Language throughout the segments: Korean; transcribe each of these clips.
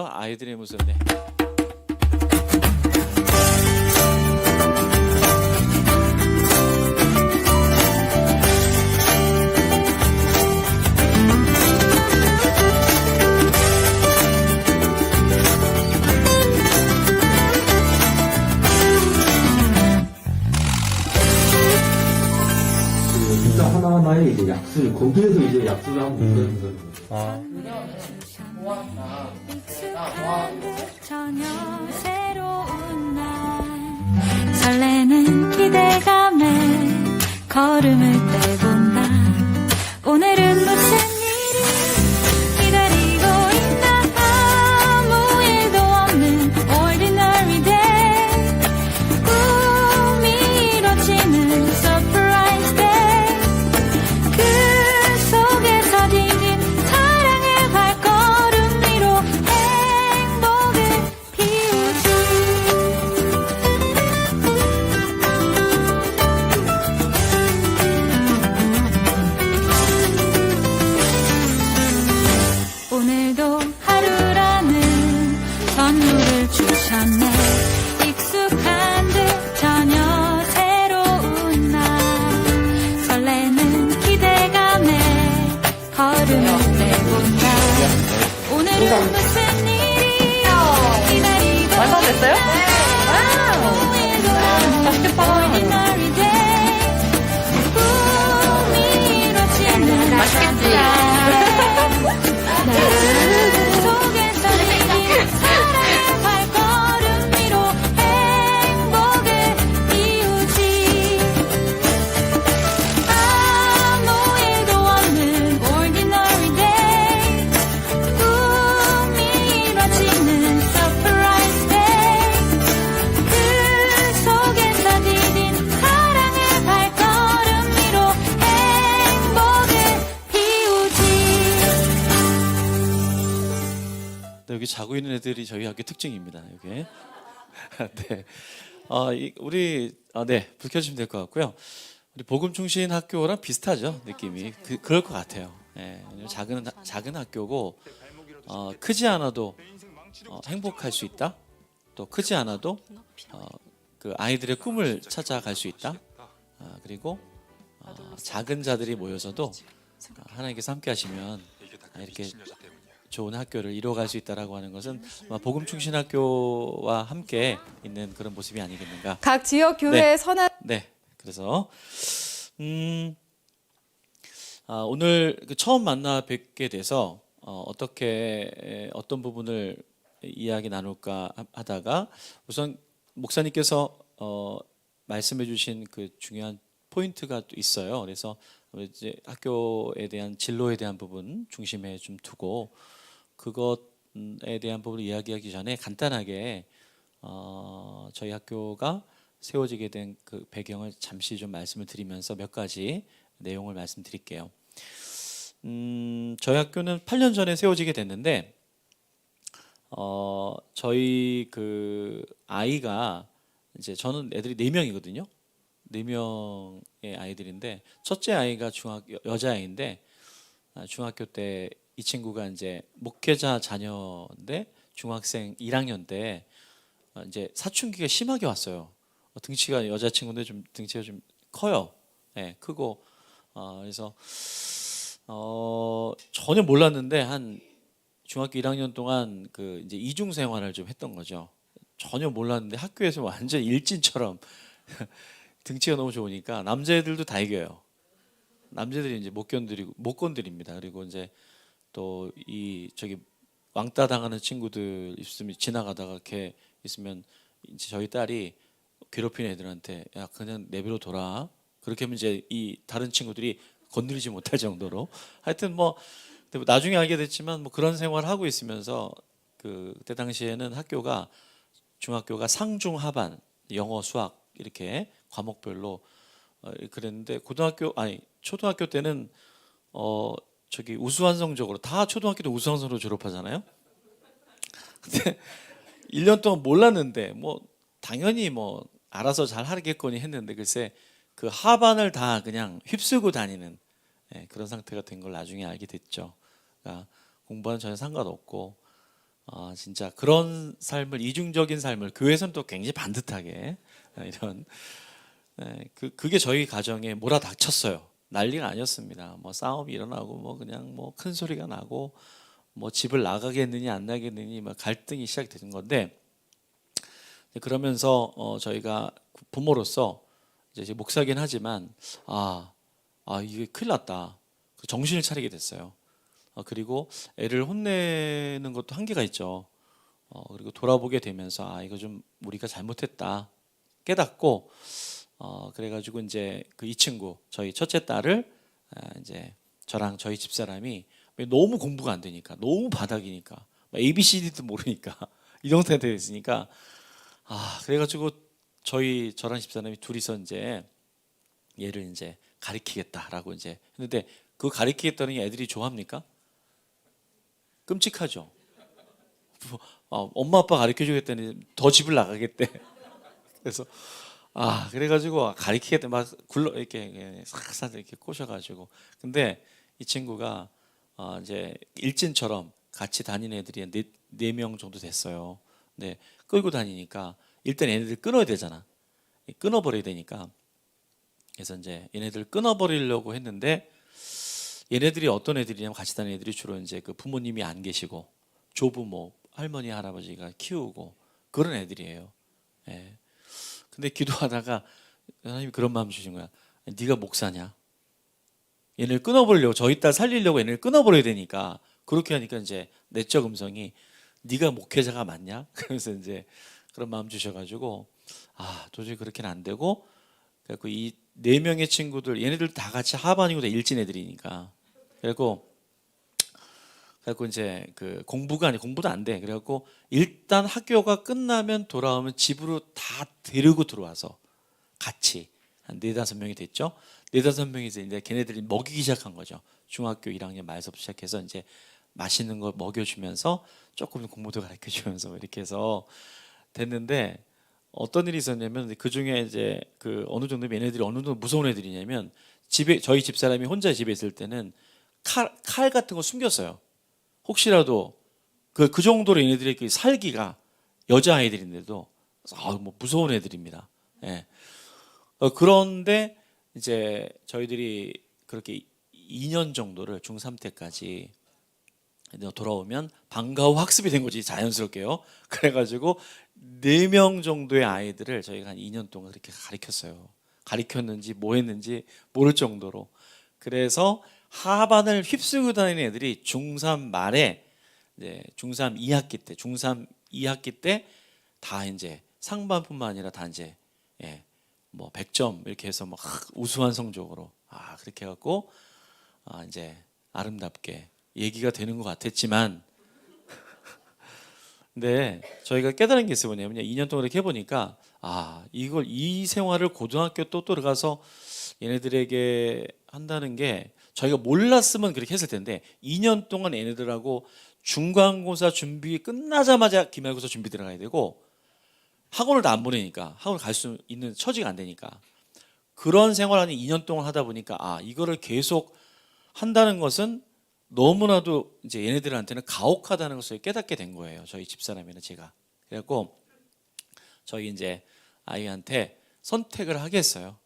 아이들의 모습. 네. 글자 하나하나에 이제 약술, 거기에서 이제 약술을 하고 있다는 거죠. 전혀 새로운 날 설레는 기대감에 걸음을 떼본다. 오늘은 무슨 일이 기다리고 있나. 아무 일도 없는 ordinary day. 꿈이 이뤄지는 surprise day. 그 속에서 디딘 사랑의 발걸음 위로 행복을 피우지. 오늘도 하루라는 선물을 주셨네. 익숙한 듯 전혀 새로운 날 설레는 기대감에 걸음을 떼본다. 오늘은 무슨 일이 기다리고 완성됐어요? ordinary day. 꿈이 이뤄지는 맛있겠지? 그 속에서 내린 사랑의 발걸음 위로 행복을 피우지. 아무 일도 없는 ordinary day. 꿈이 이뤄지는 surprise day. 그 속에서 디딘 사랑의 발걸음 위로 행복을 피우지. 네, 여기 자고 있는 애들이 저희 학교 특징입니다. 여기. 네. 네, 불 켜주시면 될 것 같고요. 우리 복음충신 학교랑 비슷하죠, 느낌이. 그럴 것 같아요. 네, 작은 학교고 크지 않아도 행복할 수 있다. 또 크지 않아도 그 아이들의 꿈을 찾아갈 수 있다. 그리고 작은 자들이 모여서도 하나님께서 함께하시면 이렇게 좋은 학교를 이뤄갈 수 있다라고 하는 것은 아마 복음충신학교와 함께 있는 그런 모습이 아니겠는가. 각 지역 교회 네. 선한 네, 그래서 오늘 처음 만나 뵙게 돼서 어떤 부분을 이야기 나눌까 하다가 우선 목사님께서 말씀해주신 그 중요한 포인트가 또 있어요. 그래서 이제 학교에 대한 진로에 대한 부분 중심에 좀 두고 그것에 대한 부분을 이야기하기 전에 간단하게 저희 학교가 세워지게 된 그 배경을 잠시 좀 말씀을 드리면서 몇 가지 내용을 말씀드릴게요. 저희 학교는 8년 전에 세워지게 됐는데 저희 그 아이가 이제 저는 애들이 4명이거든요. 4명의 아이들인데 첫째 아이가 여자아이인데 중학교 때 이 친구가 이제 목회자 자녀인데 중학생 1학년 때 이제 사춘기가 심하게 왔어요. 등치가 여자 친구인데 좀 등치가 좀 커요. 네, 크고 그래서 전혀 몰랐는데 한 중학교 1학년 동안 그 이제 이중 생활을 좀 했던 거죠. 전혀 몰랐는데 학교에서 완전 일진처럼 등치가 너무 좋으니까 남자애들도 다 이겨요. 남자들이 이제 못 건드립니다. 그리고 이제 또 저기 왕따 당하는 친구들 있으면 지나가다가 이렇게 있으면 이제 저희 딸이 괴롭히는 애들한테 야 그냥 내버려 둬라. 그렇게 하면 이제 이 다른 친구들이 건드리지 못할 정도로 하여튼 뭐 나중에 알게 됐지만 뭐 그런 생활을 하고 있으면서 그때 당시에는 중학교가 상중하반 영어 수학 이렇게 과목별로 그랬는데 초등학교 때는 저기 우수한 성적으로 다 초등학교 때 우수한 성적으로 졸업하잖아요. 근데 1년 동안 몰랐는데 뭐 당연히 뭐 알아서 잘 하겠거니 했는데 글쎄 그 하반을 다 그냥 휩쓰고 다니는 그런 상태가 된 걸 나중에 알게 됐죠. 그러니까 공부와는 전혀 상관없고 진짜 그런 삶을 이중적인 삶을 교회에서는 또 굉장히 반듯하게 이런 그게 저희 가정에 몰아닥쳤어요. 난리가 아니었습니다. 뭐 싸움이 일어나고 뭐 그냥 뭐 큰 소리가 나고 뭐 집을 나가겠느니 안 나겠느니 막 갈등이 시작되는 건데 그러면서 저희가 부모로서 이제 목사긴 하지만 이게 큰일 났다. 정신을 차리게 됐어요. 그리고 애를 혼내는 것도 한계가 있죠. 그리고 돌아보게 되면서 이거 좀 우리가 잘못했다 깨닫고 그래가지고 이제 이 친구 저희 첫째 딸을 이제 저랑 저희 집사람이 너무 공부가 안 되니까 너무 바닥이니까 ABCD도 모르니까 이 정도가 되어 있으니까 그래가지고 저랑 집사람이 둘이서 이제 얘를 이제 가리키겠다라고 이제 했는데 그 가리키겠다는 게 애들이 좋아합니까? 끔찍하죠. 엄마 아빠 가르쳐 주겠다니 더 집을 나가겠대. 그래서 그래가지고 가르치겠다 막 이렇게 싹싹 이렇게 꼬셔가지고 근데 이 친구가 이제 일진처럼 같이 다니는 애들이 네 명 정도 됐어요. 근데 끌고 다니니까 일단 얘네들 끊어야 되잖아. 끊어버려야 되니까 그래서 이제 얘네들 끊어버리려고 했는데 얘네들이 어떤 애들이냐면 같이 다니는 애들이 주로 이제 그 부모님이 안 계시고 조부모 할머니 할아버지가 키우고 그런 애들이에요. 예. 근데 기도하다가 하나님이 그런 마음 주신 거야. 네가 목사냐? 얘네를 끊어버리려고 저희 딸 살리려고 얘네를 끊어버려야 되니까 그렇게 하니까 이제 내적 음성이 네가 목회자가 맞냐? 그러면서 이제 그런 마음 주셔가지고 도저히 그렇게는 안 되고 그래갖고 이 네 명의 친구들 얘네들 다 같이 하반이고 다 일진 애들이니까 그래갖고 이제 그 공부도 안 돼. 그래갖고 일단 학교가 끝나면 돌아오면 집으로 다 데리고 들어와서 같이 한 4-5명이 됐죠. 4-5명이서 이제 걔네들이 먹이기 시작한 거죠. 중학교 1학년 말서부터 시작해서 이제 맛있는 거 먹여주면서 조금 공부도 가르쳐주면서 이렇게 해서 됐는데 어떤 일이 있었냐면 그 중에 이제 그 어느 정도 얘네들이 어느 정도 무서운 애들이냐면 집에 저희 집사람이 혼자 집에 있을 때는 칼 같은 거 숨겼어요. 혹시라도 그 정도로 얘네들의 그 살기가 여자 아이들인데도 뭐 무서운 애들입니다. 예. 그런데 이제 저희들이 그렇게 2년 정도를 중3 때까지 돌아오면 방과 후 학습이 된 거지 자연스럽게요. 그래가지고 4명 정도의 아이들을 저희가 한 2년 동안 그렇게 가르쳤어요. 가르쳤는지 뭐 했는지 모를 정도로. 그래서 하반을 휩쓸고 다니는 애들이 중3 말에 이제 중3 2학기 때 다 이제 상반뿐만 아니라 다 이제 뭐 100점 이렇게 해서 막 우수한 성적으로 그렇게 해갖고 이제 아름답게 얘기가 되는 것 같았지만 근데 저희가 깨달은 게 있어요. 뭐냐면 2년 동안 이렇게 해보니까 이 생활을 고등학교 또 들어가서 얘네들에게 한다는 게 저희가 몰랐으면 그렇게 했을 텐데 2년 동안 얘네들하고 중간고사 준비 끝나자마자 기말고사 준비 들어가야 되고 학원을 다 안 보내니까 학원을 갈 수 있는 처지가 안 되니까 그런 생활을 한 2년 동안 하다 보니까 이거를 계속 한다는 것은 너무나도 이제 얘네들한테는 가혹하다는 것을 깨닫게 된 거예요. 저희 집사람이나 제가. 그래갖고 저희 이제 아이한테 선택을 하게 했어요.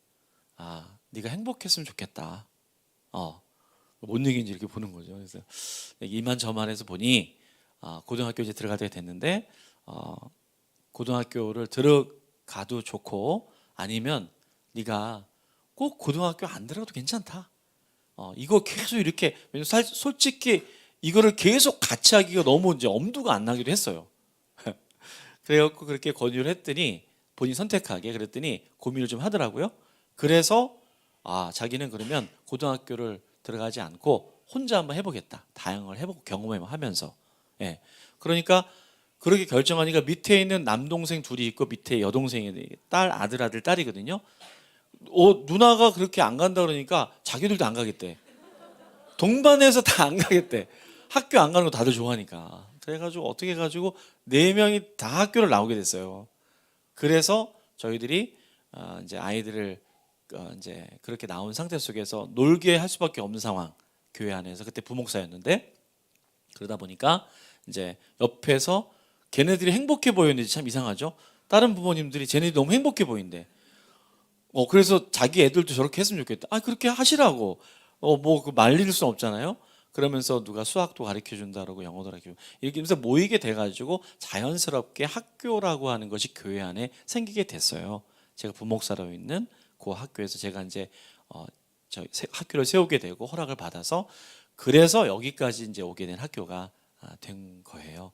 네가 행복했으면 좋겠다. 뭔 얘기인지 이렇게 보는 거죠. 그래서 이만저만해서 보니 고등학교 이제 들어가게 됐는데 고등학교를 들어가도 좋고 아니면 네가 꼭 고등학교 안 들어가도 괜찮다. 이거 계속 이렇게 솔직히 이거를 계속 같이 하기가 너무 이제 엄두가 안 나기도 했어요. 그래갖고 그렇게 권유를 했더니 본인 선택하게 그랬더니 고민을 좀 하더라고요. 그래서 자기는 그러면 고등학교를 들어가지 않고 혼자 한번 해보겠다. 다양을 해보고 경험하면서. 그러니까 그렇게 결정하니까 밑에 있는 남동생 둘이 있고 밑에 여동생이 아들 딸이거든요. 누나가 그렇게 안 간다 그러니까 자기들도 안 가겠대. 동반해서 다 안 가겠대. 학교 안 가는 거 다들 좋아하니까. 그래가지고 어떻게 해가지고 4명이 다 학교를 나오게 됐어요. 그래서 저희들이 이제 아이들을 이제 그렇게 나온 상태 속에서 놀게 할 수밖에 없는 상황. 교회 안에서 그때 부목사였는데 그러다 보니까 이제 옆에서 걔네들이 행복해 보였는지 참 이상하죠. 다른 부모님들이 쟤네들이 너무 행복해 보인대. 그래서 자기 애들도 저렇게 했으면 좋겠다. 그렇게 하시라고. 뭐 그 말릴 수 없잖아요. 그러면서 누가 수학도 가르쳐 준다라고 영어도 가르쳐 주고 이렇게 하면서 모이게 돼가지고 자연스럽게 학교라고 하는 것이 교회 안에 생기게 됐어요. 제가 부목사로 있는 그 학교에서 제가 이제 학교를 세우게 되고 허락을 받아서 그래서 여기까지 이제 오게 된 학교가 된 거예요.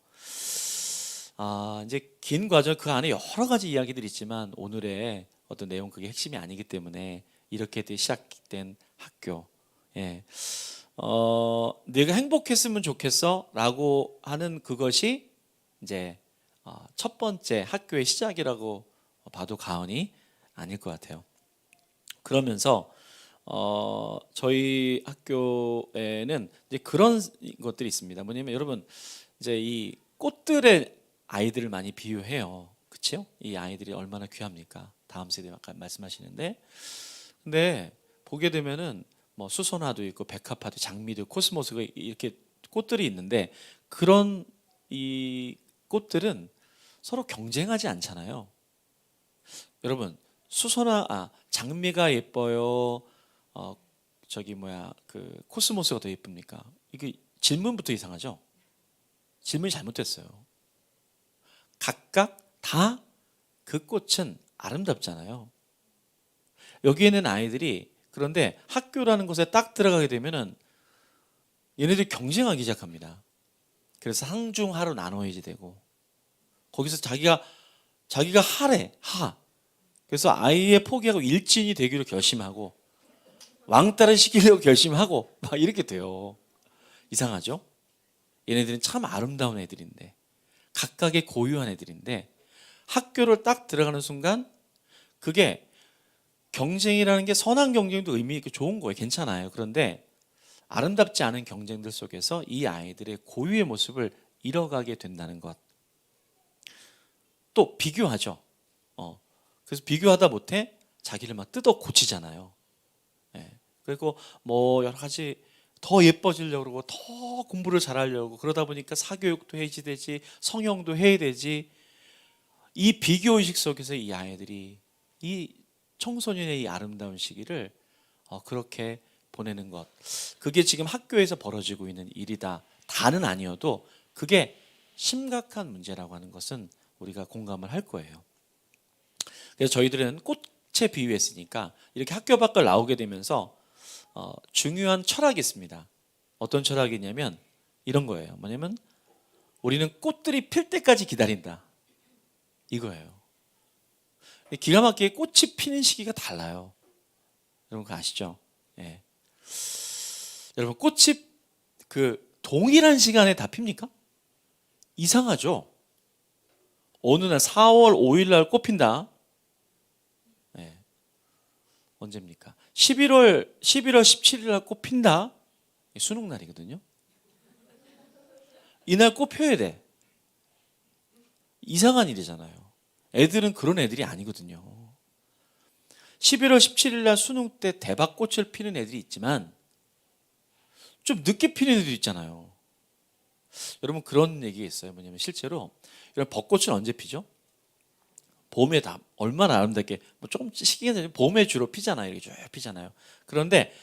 이제 긴 과정 그 안에 여러 가지 이야기들이 있지만 오늘의 어떤 내용 그게 핵심이 아니기 때문에 이렇게 시작된 학교. 예. 내가 행복했으면 좋겠어라고 하는 그것이 이제 첫 번째 학교의 시작이라고 봐도 과언이 아닐 것 같아요. 그러면서 저희 학교에는 이제 그런 것들이 있습니다. 뭐냐면 여러분 이제 이 꽃들의 아이들을 많이 비유해요. 그렇죠? 이 아이들이 얼마나 귀합니까? 다음 세대 아까 말씀하시는데, 근데 보게 되면은 뭐 수선화도 있고 백합화도, 장미도, 코스모스가 이렇게 꽃들이 있는데 그런 이 꽃들은 서로 경쟁하지 않잖아요. 여러분 장미가 예뻐요. 그 코스모스가 더 예쁩니까? 이게 질문부터 이상하죠. 질문이 잘못됐어요. 각각 다 그 꽃은 아름답잖아요. 여기에는 아이들이 그런데 학교라는 곳에 딱 들어가게 되면은 얘네들이 경쟁하기 시작합니다. 그래서 상중하로 나눠야지 되고 거기서 자기가 하래. 그래서 아이의 포기하고 일진이 되기로 결심하고 왕따를 시키려고 결심하고 막 이렇게 돼요. 이상하죠? 얘네들은 참 아름다운 애들인데 각각의 고유한 애들인데 학교를 딱 들어가는 순간 그게 경쟁이라는 게 선한 경쟁도 의미 있고 좋은 거예요. 괜찮아요. 그런데 아름답지 않은 경쟁들 속에서 이 아이들의 고유의 모습을 잃어가게 된다는 것. 또 비교하죠. 그래서 비교하다 못해 자기를 막 뜯어 고치잖아요. 그리고 뭐 여러 가지 더 예뻐지려고 그러고 더 공부를 잘하려고 그러다 보니까 사교육도 해야지 되지, 성형도 해야 되지. 이 비교의식 속에서 이 아이들이 이 청소년의 이 아름다운 시기를 그렇게 보내는 것. 그게 지금 학교에서 벌어지고 있는 일이다. 다는 아니어도 그게 심각한 문제라고 하는 것은 우리가 공감을 할 거예요. 그래서 저희들은 꽃에 비유했으니까 이렇게 학교 밖을 나오게 되면서 중요한 철학이 있습니다. 어떤 철학이냐면 이런 거예요. 뭐냐면 우리는 꽃들이 필 때까지 기다린다. 이거예요. 기가 막히게 꽃이 피는 시기가 달라요. 여러분 그거 아시죠? 예. 여러분 꽃이 그 동일한 시간에 다 핍니까? 이상하죠? 어느 날 4월 5일 날 꽃 핀다. 예. 언제입니까? 11월 17일 날 꽃 핀다. 수능 날이거든요. 이날 꽃 펴야 돼. 이상한 일이잖아요. 애들은 그런 애들이 아니거든요. 11월 17일 날 수능 때 대박꽃을 피는 애들이 있지만 좀 늦게 피는 애들이 있잖아요. 여러분 그런 얘기가 있어요. 뭐냐면 실제로 이런 벚꽃은 언제 피죠? 봄에 다 얼마나 아름답게 뭐 조금 시기가 되면 봄에 주로 피잖아요. 이렇게 쭉 피잖아요. 그런데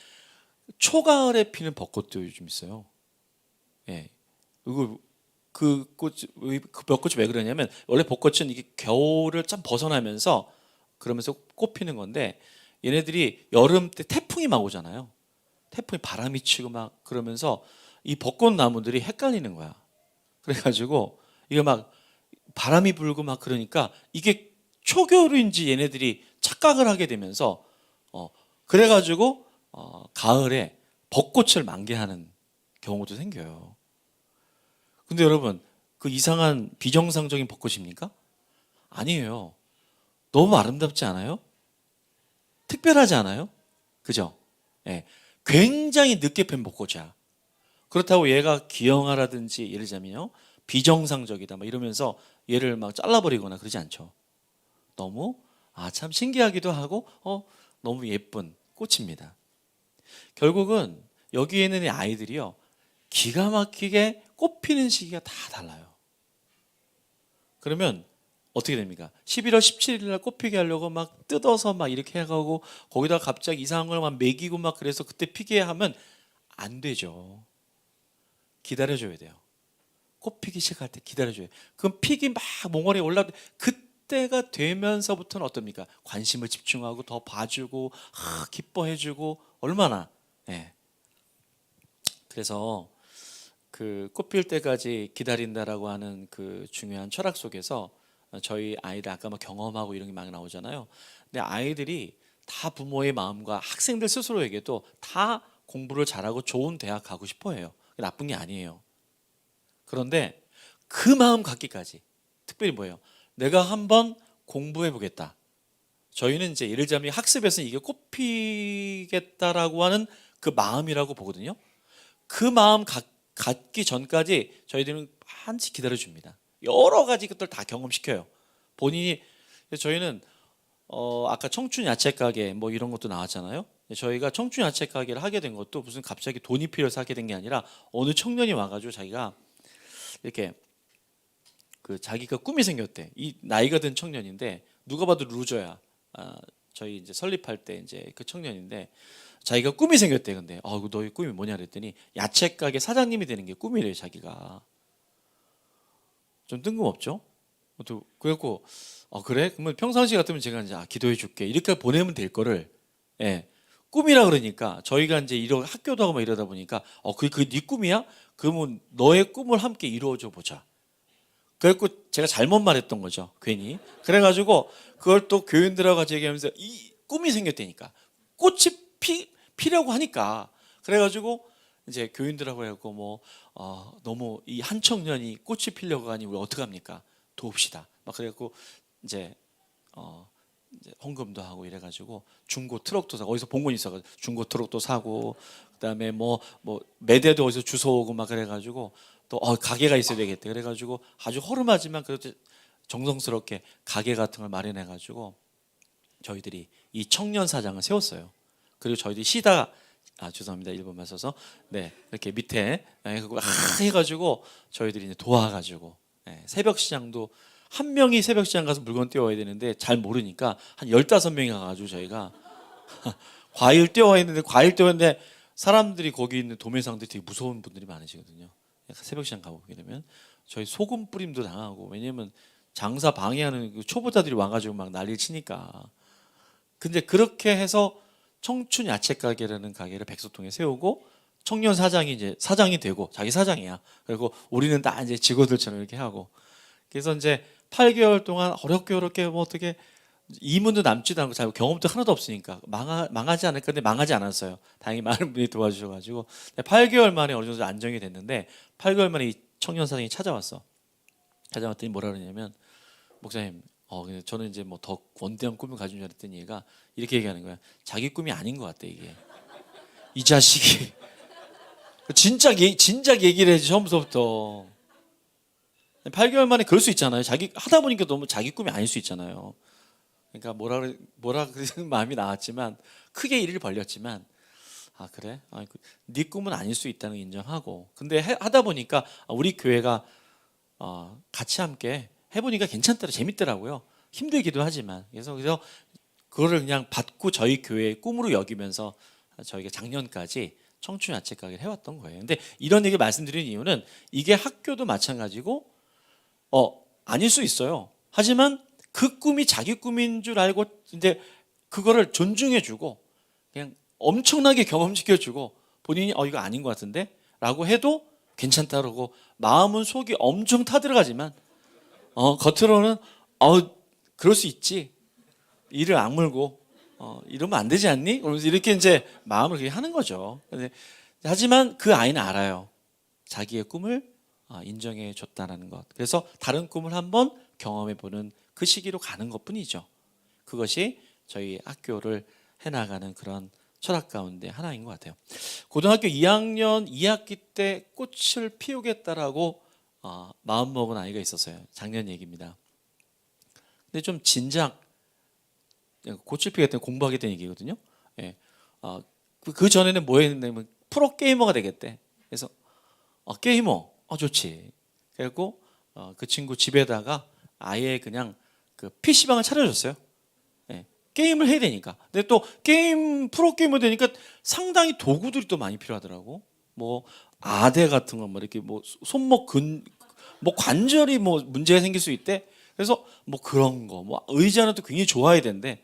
초가을에 피는 벚꽃도 요즘 있어요. 예. 그리고 그 벚꽃이 왜 그러냐면 원래 벚꽃은 이게 겨울을 참 벗어나면서 그러면서 꽃 피는 건데 얘네들이 여름 때 태풍이 막 오잖아요. 태풍이 바람이 치고 막 그러면서 이 벚꽃 나무들이 헷갈리는 거야. 그래가지고 이게 막 바람이 불고 막 그러니까 이게 초겨울인지 얘네들이 착각을 하게 되면서 그래가지고 가을에 벚꽃을 만개하는 경우도 생겨요. 근데 여러분 그 이상한 비정상적인 벚꽃입니까? 아니에요. 너무 아름답지 않아요? 특별하지 않아요? 그죠? 예. 굉장히 늦게 핀 벚꽃이야. 그렇다고 얘가 기형아라든지 예를 들자면요 비정상적이다 막 이러면서 얘를 막 잘라버리거나 그러지 않죠. 너무 참 신기하기도 하고 너무 예쁜 꽃입니다. 결국은 여기에 있는 아이들이요 기가 막히게 꽃 피는 시기가 다 달라요. 그러면 어떻게 됩니까? 11월 17일 날 꽃 피게 하려고 막 뜯어서 막 이렇게 해가고 거기다가 갑자기 이상한 걸 막 먹이고 막 그래서 그때 피게 하면 안 되죠. 기다려줘야 돼요. 꽃 피기 시작할 때 기다려줘요. 그럼 피기 막 몽골에 올라올 때 그때가 되면서부터는 어떻습니까? 관심을 집중하고 더 봐주고 기뻐해주고 얼마나. 예. 그래서 그 꽃 필 때까지 기다린다라고 하는 그 중요한 철학 속에서 저희 아이들 아까 막 경험하고 이런 게 많이 나오잖아요. 근데 아이들이 다 부모의 마음과 학생들 스스로에게도 다 공부를 잘하고 좋은 대학 가고 싶어 해요. 나쁜 게 아니에요. 그런데 그 마음 갖기까지 특별히 뭐예요? 내가 한번 공부해 보겠다. 저희는 이제 예를 들자면 학습에서는 이게 꽃 피겠다라고 하는 그 마음이라고 보거든요. 그 마음 갖기 전까지 저희들은 한치 기다려 줍니다. 여러 가지 것들 다 경험시켜요. 본인이 저희는 아까 청춘 야채 가게 뭐 이런 것도 나왔잖아요. 저희가 청춘 야채 가게를 하게 된 것도 무슨 갑자기 돈이 필요해서 하게 된 게 아니라 어느 청년이 와가지고 자기가 이렇게 그 자기가 꿈이 생겼대. 이 나이가 든 청년인데 누가 봐도 루저야. 저희 이제 설립할 때 이제 그 청년인데 자기가 꿈이 생겼대. 근데 너희 꿈이 뭐냐 그랬더니 야채 가게 사장님이 되는 게 꿈이래요. 자기가. 좀 뜬금없죠? 그래갖고 그래? 그러면 평상시 같으면 제가 이제 기도해 줄게 이렇게 보내면 될 거를 꿈이라 그러니까 저희가 이제 학교도 하고 막 이러다 보니까 그게 네 꿈이야? 그러면 너의 꿈을 함께 이루어줘 보자. 그래갖고 제가 잘못 말했던 거죠. 괜히. 그래가지고 그걸 또 교인들하고 같이 얘기하면서 이 꿈이 생겼다니까. 꽃이 피려고 하니까. 그래가지고 이제 교인들하고 해갖고 너무 이 한 청년이 꽃이 피려고 하니 우리 어떡 합니까? 도웁시다. 막 그래갖고 이제 헌금도 하고 이래가지고 중고 트럭도 사고 어디서 본 건 있어가지고 중고 트럭도 사고 그다음에 뭐 매대도 어디서 주워오고 막 그래가지고 또 가게가 있어야 되겠대. 그래가지고 아주 허름하지만 그래도 정성스럽게 가게 같은 걸 마련해가지고 저희들이 이 청년 사장을 세웠어요. 그리고 저희들이 시다 죄송합니다. 일본말 써서 이렇게 밑에 해가지고 저희들이 이제 도와가지고 새벽 시장도 한 명이 새벽 시장 가서 물건 떼어와야 되는데 잘 모르니까 한 15명이 가가지고 저희가 과일 떼어와야 되는데 과일 떼어왔는데 사람들이 거기 있는 도매상들이 되게 무서운 분들이 많으시거든요. 새벽 시장 가보게 되면 저희 소금 뿌림도 당하고 왜냐면 장사 방해하는 그 초보자들이 와가지고 막 난리를 치니까. 근데 그렇게 해서 청춘 야채 가게라는 가게를 백소통에 세우고 청년 사장이 이제 사장이 되고 자기 사장이야. 그리고 우리는 다 이제 직원들처럼 이렇게 하고. 그래서 이제 8개월 동안 어렵게 뭐 어떻게 이문도 남지도 않고 잘 경험도 하나도 없으니까 망하지 않을까 근데 망하지 않았어요. 다행히 많은 분이 도와주셔가지고 8개월 만에 어느 정도 안정이 됐는데 8개월 만에 이 청년 사장이 찾아왔더니 뭐라 그러냐면 목사님 근데 저는 이제 뭐 더 원대한 꿈을 가진 줄 알았더니 얘가 이렇게 얘기하는 거야. 자기 꿈이 아닌 것 같대 이게. 이 자식이 진작 얘기를 해야지 처음부터. 8개월 만에 그럴 수 있잖아요. 자기 하다 보니까 너무 자기 꿈이 아닐 수 있잖아요. 그러니까 뭐라 그러는 마음이 나왔지만 크게 일을 벌렸지만 그래? 네 꿈은 아닐 수 있다는 걸 인정하고 근데 하다 보니까 우리 교회가 같이 함께 해보니까 괜찮더라 재밌더라고요. 힘들기도 하지만 그래서 그거를 그냥 받고 저희 교회의 꿈으로 여기면서 저희가 작년까지 청춘 야채 가게를 해왔던 거예요. 근데 이런 얘기 말씀드리는 이유는 이게 학교도 마찬가지고 아닐 수 있어요. 하지만 그 꿈이 자기 꿈인 줄 알고 이제 그거를 존중해주고 그냥 엄청나게 경험시켜주고 본인이 이거 아닌 것 같은데 라고 해도 괜찮다 그러고 마음은 속이 엄청 타들어가지만 겉으로는 그럴 수 있지 이를 악물고 이러면 안 되지 않니? 그러면서 이렇게 이제 마음을 그렇게 하는 거죠. 하지만 그 아이는 알아요. 자기의 꿈을 인정해 줬다는 것. 그래서 다른 꿈을 한번 경험해 보는 그 시기로 가는 것뿐이죠. 그것이 저희 학교를 해나가는 그런 철학 가운데 하나인 것 같아요. 고등학교 2학년 2학기 때 꽃을 피우겠다라고 마음먹은 아이가 있었어요. 작년 얘기입니다. 근데 좀 진작 꽃을 피우겠다는 공부하겠다는 얘기거든요. 그 전에는 뭐 했냐면 프로게이머가 되겠대. 그래서 게이머 좋지. 그래갖고 그 친구 집에다가 아예 그냥 그 PC방을 차려줬어요. 예, 게임을 해야 되니까. 근데 또 프로 게이머 되니까 상당히 도구들이 또 많이 필요하더라고. 뭐 아대 같은 거 뭐 이렇게 뭐 손목 뭐 관절이 뭐 문제가 생길 수 있대. 그래서 뭐 그런 거 뭐 의자는 또 굉장히 좋아야 되는데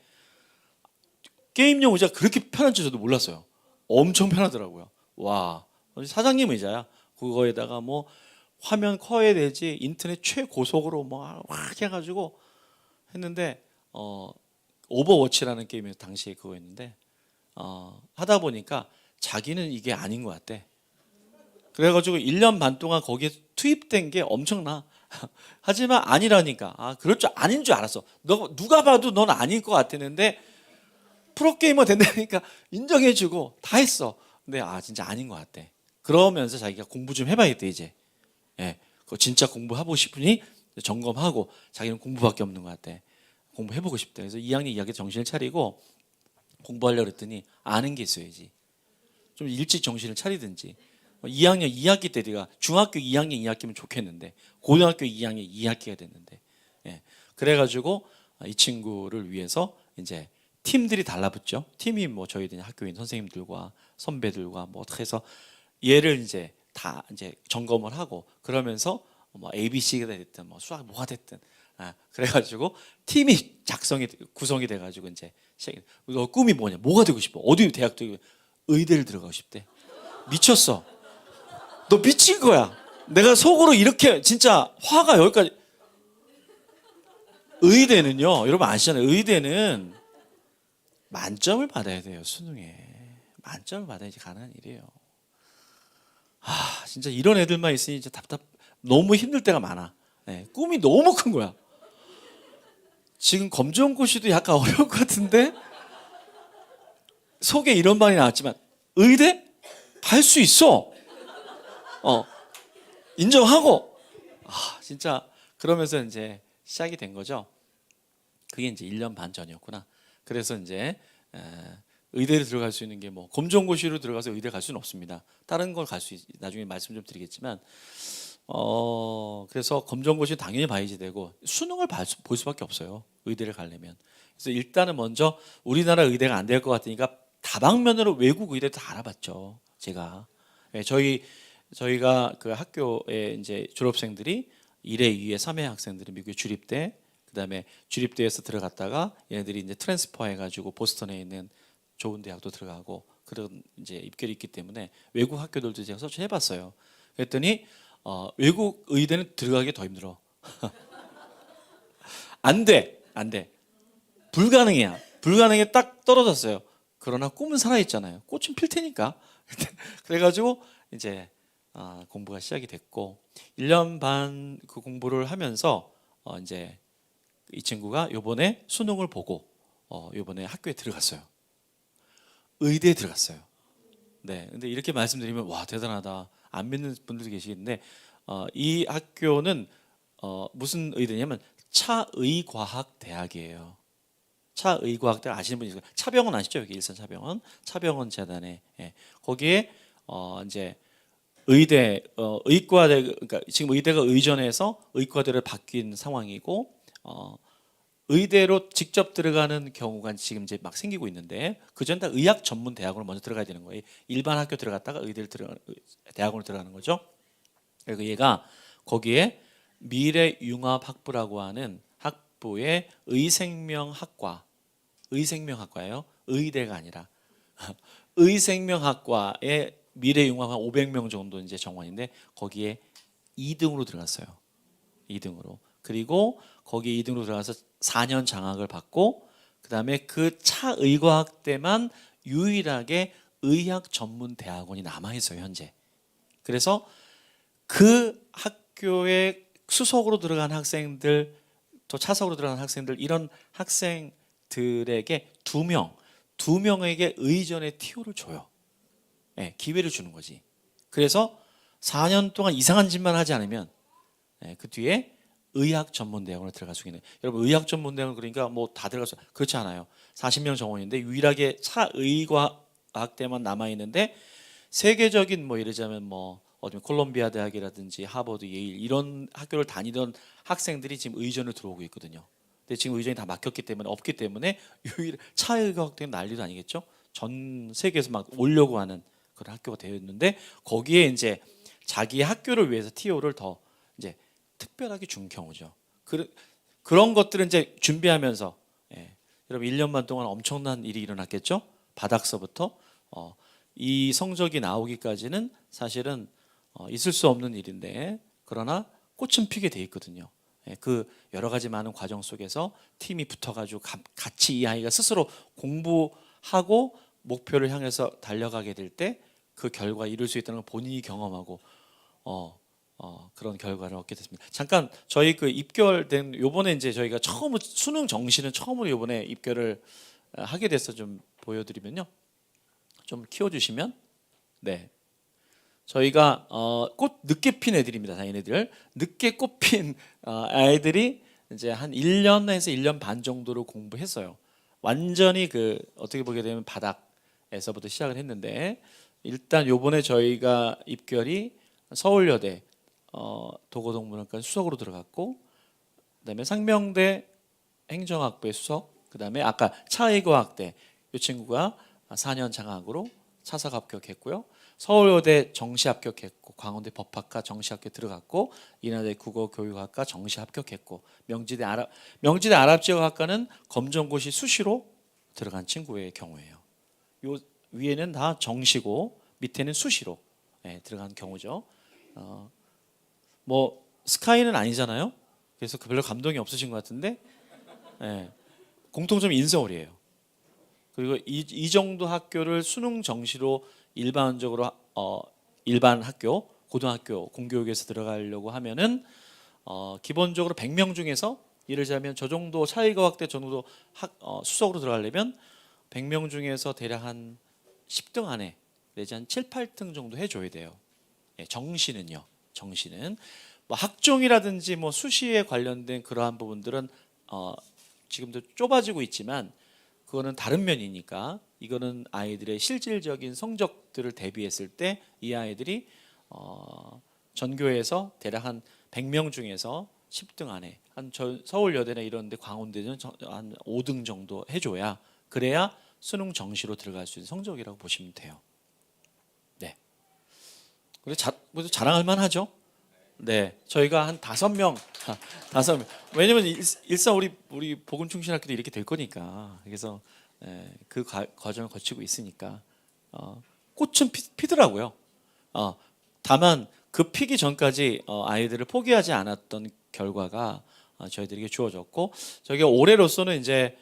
게임용 의자가 그렇게 편한지 저도 몰랐어요. 엄청 편하더라고요. 와, 사장님 의자야. 그거에다가 뭐 화면 커야 되지 인터넷 최고속으로 뭐 확 해가지고 했는데 오버워치라는 게임이 당시에 그거였는데 하다 보니까 자기는 이게 아닌 것 같대. 그래가지고 1년 반 동안 거기에 투입된 게 엄청나. 하지만 아니라니까. 그럴 줄 아닌 줄 알았어. 누가 봐도 넌 아닐 것 같았는데 프로게이머 된다니까 인정해주고 다 했어. 근데 진짜 아닌 것 같대. 그러면서 자기가 공부 좀 해봐야겠대 이제. 예, 그거 진짜 공부하고 싶으니 점검하고 자기는 공부밖에 없는 것 같대. 공부해보고 싶대. 그래서 2학년 2학기 정신을 차리고 공부하려고 그랬더니 아는 게 있어야지. 좀 일찍 정신을 차리든지. 2학년 2학기 때 네가 중학교 2학년 2학기면 좋겠는데 고등학교 2학년 2학기가 됐는데. 예, 그래가지고 이 친구를 위해서 이제 팀들이 달라붙죠. 팀이 뭐 저희들 학교인 선생님들과 선배들과 뭐 어떻게 해서 얘를 이제 다 이제 점검을 하고 그러면서 뭐 ABC가 됐든 뭐 수학 뭐가 됐든 그래가지고 팀이 구성이 돼가지고 이제 너 꿈이 뭐냐? 뭐가 되고 싶어? 어디 대학 되고 의대를 들어가고 싶대. 미쳤어. 너 미친 거야. 내가 속으로 이렇게 진짜 화가 여기까지. 의대는요, 여러분 아시잖아요. 의대는 만점을 받아야 돼요. 수능에 만점을 받아야지 가능한 일이에요. 진짜 이런 애들만 있으니 진짜 너무 힘들 때가 많아. 네, 꿈이 너무 큰 거야. 지금 검정고시도 약간 어려울 것 같은데 속에 이런 말이 나왔지만 의대 갈 수 있어. 인정하고 진짜 그러면서 이제 시작이 된 거죠. 그게 이제 1년 반 전이었구나. 그래서 이제 의대를 들어갈 수 있는 게 뭐 검정고시로 들어가서 의대 갈 수는 없습니다. 다른 걸 갈 수 나중에 말씀 좀 드리겠지만 그래서 검정고시 당연히 봐야지 되고 수능을 볼 수밖에 없어요. 의대를 가려면. 그래서 일단은 먼저 우리나라 의대가 안 될 것 같으니까 다방면으로 외국 의대도 다 알아봤죠. 제가 저희가 그 학교에 이제 졸업생들이 1회, 2회, 3회 학생들이 미국에 주립대, 그다음에 주립대에서 들어갔다가 얘네들이 이제 트랜스퍼 해가지고 보스턴에 있는 좋은 대학도 들어가고 그런 이제 입결이 있기 때문에 외국 학교들도 제가 서치해봤어요. 그랬더니 외국 의대는 들어가기 더 힘들어. 안 돼. 불가능해요. 불가능에 딱 떨어졌어요. 그러나 꿈은 살아있잖아요. 꽃은 필 테니까. 그래가지고 이제 공부가 시작이 됐고 1년 반 그 공부를 하면서 이제 이 친구가 요번에 수능을 보고 요번에 학교에 들어갔어요. 의대에 들어갔어요. 네. 근데 이렇게 말씀드리면 와 대단하다. 안 믿는 분들도 계시겠는데 이 학교는 무슨 의대냐면 차의과학대학이에요. 차의과학대학 아시는 분이 있어요. 차병원 아시죠? 여기 일산 차병원. 차병원 재단에 거기에 이제 의대 의과대 그러니까 지금 의대가 의전해서 의과대를 바뀐 상황이고 의대로 직접 들어가는 경우가 지금 이제 막 생기고 있는데 그전 다 의학 전문 대학으로 먼저 들어가야 되는 거예요. 일반 학교 들어갔다가 대학원으로 들어가는 거죠. 그리고 얘가 거기에 미래융합학부라고 하는 학부의 의생명학과예요. 의대가 아니라 의생명학과에 미래융합 한 500명 정도 이제 정원인데 거기에 2등으로 들어갔어요. 2등으로. 그리고 거기 2등으로 들어가서 4년 장학을 받고 그다음에 그 차의과학대만 유일하게 의학 전문 대학원이 남아 있어요, 현재. 그래서 그 학교에 수석으로 들어간 학생들 또 차석으로 들어간 학생들 이런 학생들에게 두 명에게 의전의 티오를 줘요. 네, 기회를 주는 거지. 그래서 4년 동안 이상한 짓만 하지 않으면 그 뒤에 의학 전문 대학원에 들어갈 수 있는. 여러분 의학 전문 대학원 그러니까 뭐 다 들어갈 수 그렇지 않아요. 40명 정원인데 유일하게 차의과학대만 남아 있는데 세계적인 뭐 예를 들자면 뭐 콜롬비아 대학이라든지 하버드, 예일 이런 학교를 다니던 학생들이 지금 의전을 들어오고 있거든요. 근데 지금 의전이 다 막혔기 때문에 없기 때문에 유일 차의과학 때문에 난리도 아니겠죠. 전 세계에서 막 오려고 하는 그런 학교가 되었는데 거기에 이제 자기 학교를 위해서 TO를 더 이제 특별하게 준 경우죠. 그런 것들은 이제 준비하면서 여러분 1년 반 동안 엄청난 일이 일어났겠죠. 바닥서부터 이 성적이 나오기까지는 사실은 있을 수 없는 일인데 그러나 꽃은 피게 돼 있거든요. 그 여러 가지 많은 과정 속에서 팀이 붙어가지고 같이 이 아이가 스스로 공부하고 목표를 향해서 달려가게 될 때 그 결과 이룰 수 있다는 걸 본인이 경험하고 그런 결과를 얻게 됐습니다. 잠깐 저희 그 입결된 요번에 이제 저희가 처음 수능 정시는 처음으로 요번에 입결을 하게 돼서 좀 보여드리면요. 좀 키워주시면 네. 저희가 꽃 늦게 핀 애들입니다. 다 얘네들 늦게 꽃 핀 아이들이 이제 한 1년에서 1년 반 정도로 공부했어요. 완전히 그 어떻게 보게 되면 바닥에서부터 시작을 했는데 일단 요번에 저희가 입결이 서울여대 도고동문학과 수석으로 들어갔고 그다음에 상명대 행정학부의 수석 그다음에 아까 차의과학대 이 친구가 4년 장학으로 차석 합격했고요. 서울여대 정시 합격했고 광운대 법학과 정시 합격 들어갔고 인하대 국어교육학과 정시 합격했고 명지대 아랍지역학과는 검정고시 수시로 들어간 친구의 경우예요. 요 위에는 다 정시고 밑에는 수시로 들어간 경우죠. 뭐 스카이는 아니잖아요. 그래서 별로 감동이 없으신 것 같은데 공통점이 인서울이에요. 그리고 이 정도 학교를 수능 정시로 일반적으로 일반 학교, 고등학교 공교육에서 들어가려고 하면은 기본적으로 100명 중에서 예를 들자면 저 정도 차의과학대 정도 수석으로 들어가려면 100명 중에서 대략 한 10등 안에 내지 한 7, 8등 정도 해줘야 돼요. 정시는요. 정시는 뭐 학종이라든지 뭐 수시에 관련된 그러한 부분들은 지금도 좁아지고 있지만 그거는 다른 면이니까 이거는 아이들의 실질적인 성적들을 대비했을 때 이 아이들이 전교에서 대략 한 100명 중에서 10등 안에 한 서울여대나 이런 데 광운대는 한 5등 정도 해줘야 그래야 수능 정시로 들어갈 수 있는 성적이라고 보시면 돼요. 네. 그래서 자랑할 만하죠. 네, 저희가 한 5명. 왜냐면 일상 우리 보건충신학교도 이렇게 될 거니까. 그래서 그 과정을 거치고 있으니까 꽃은 피더라고요. 다만 그 피기 전까지 아이들을 포기하지 않았던 결과가 저희들에게 주어졌고, 저희가 올해로서는 이제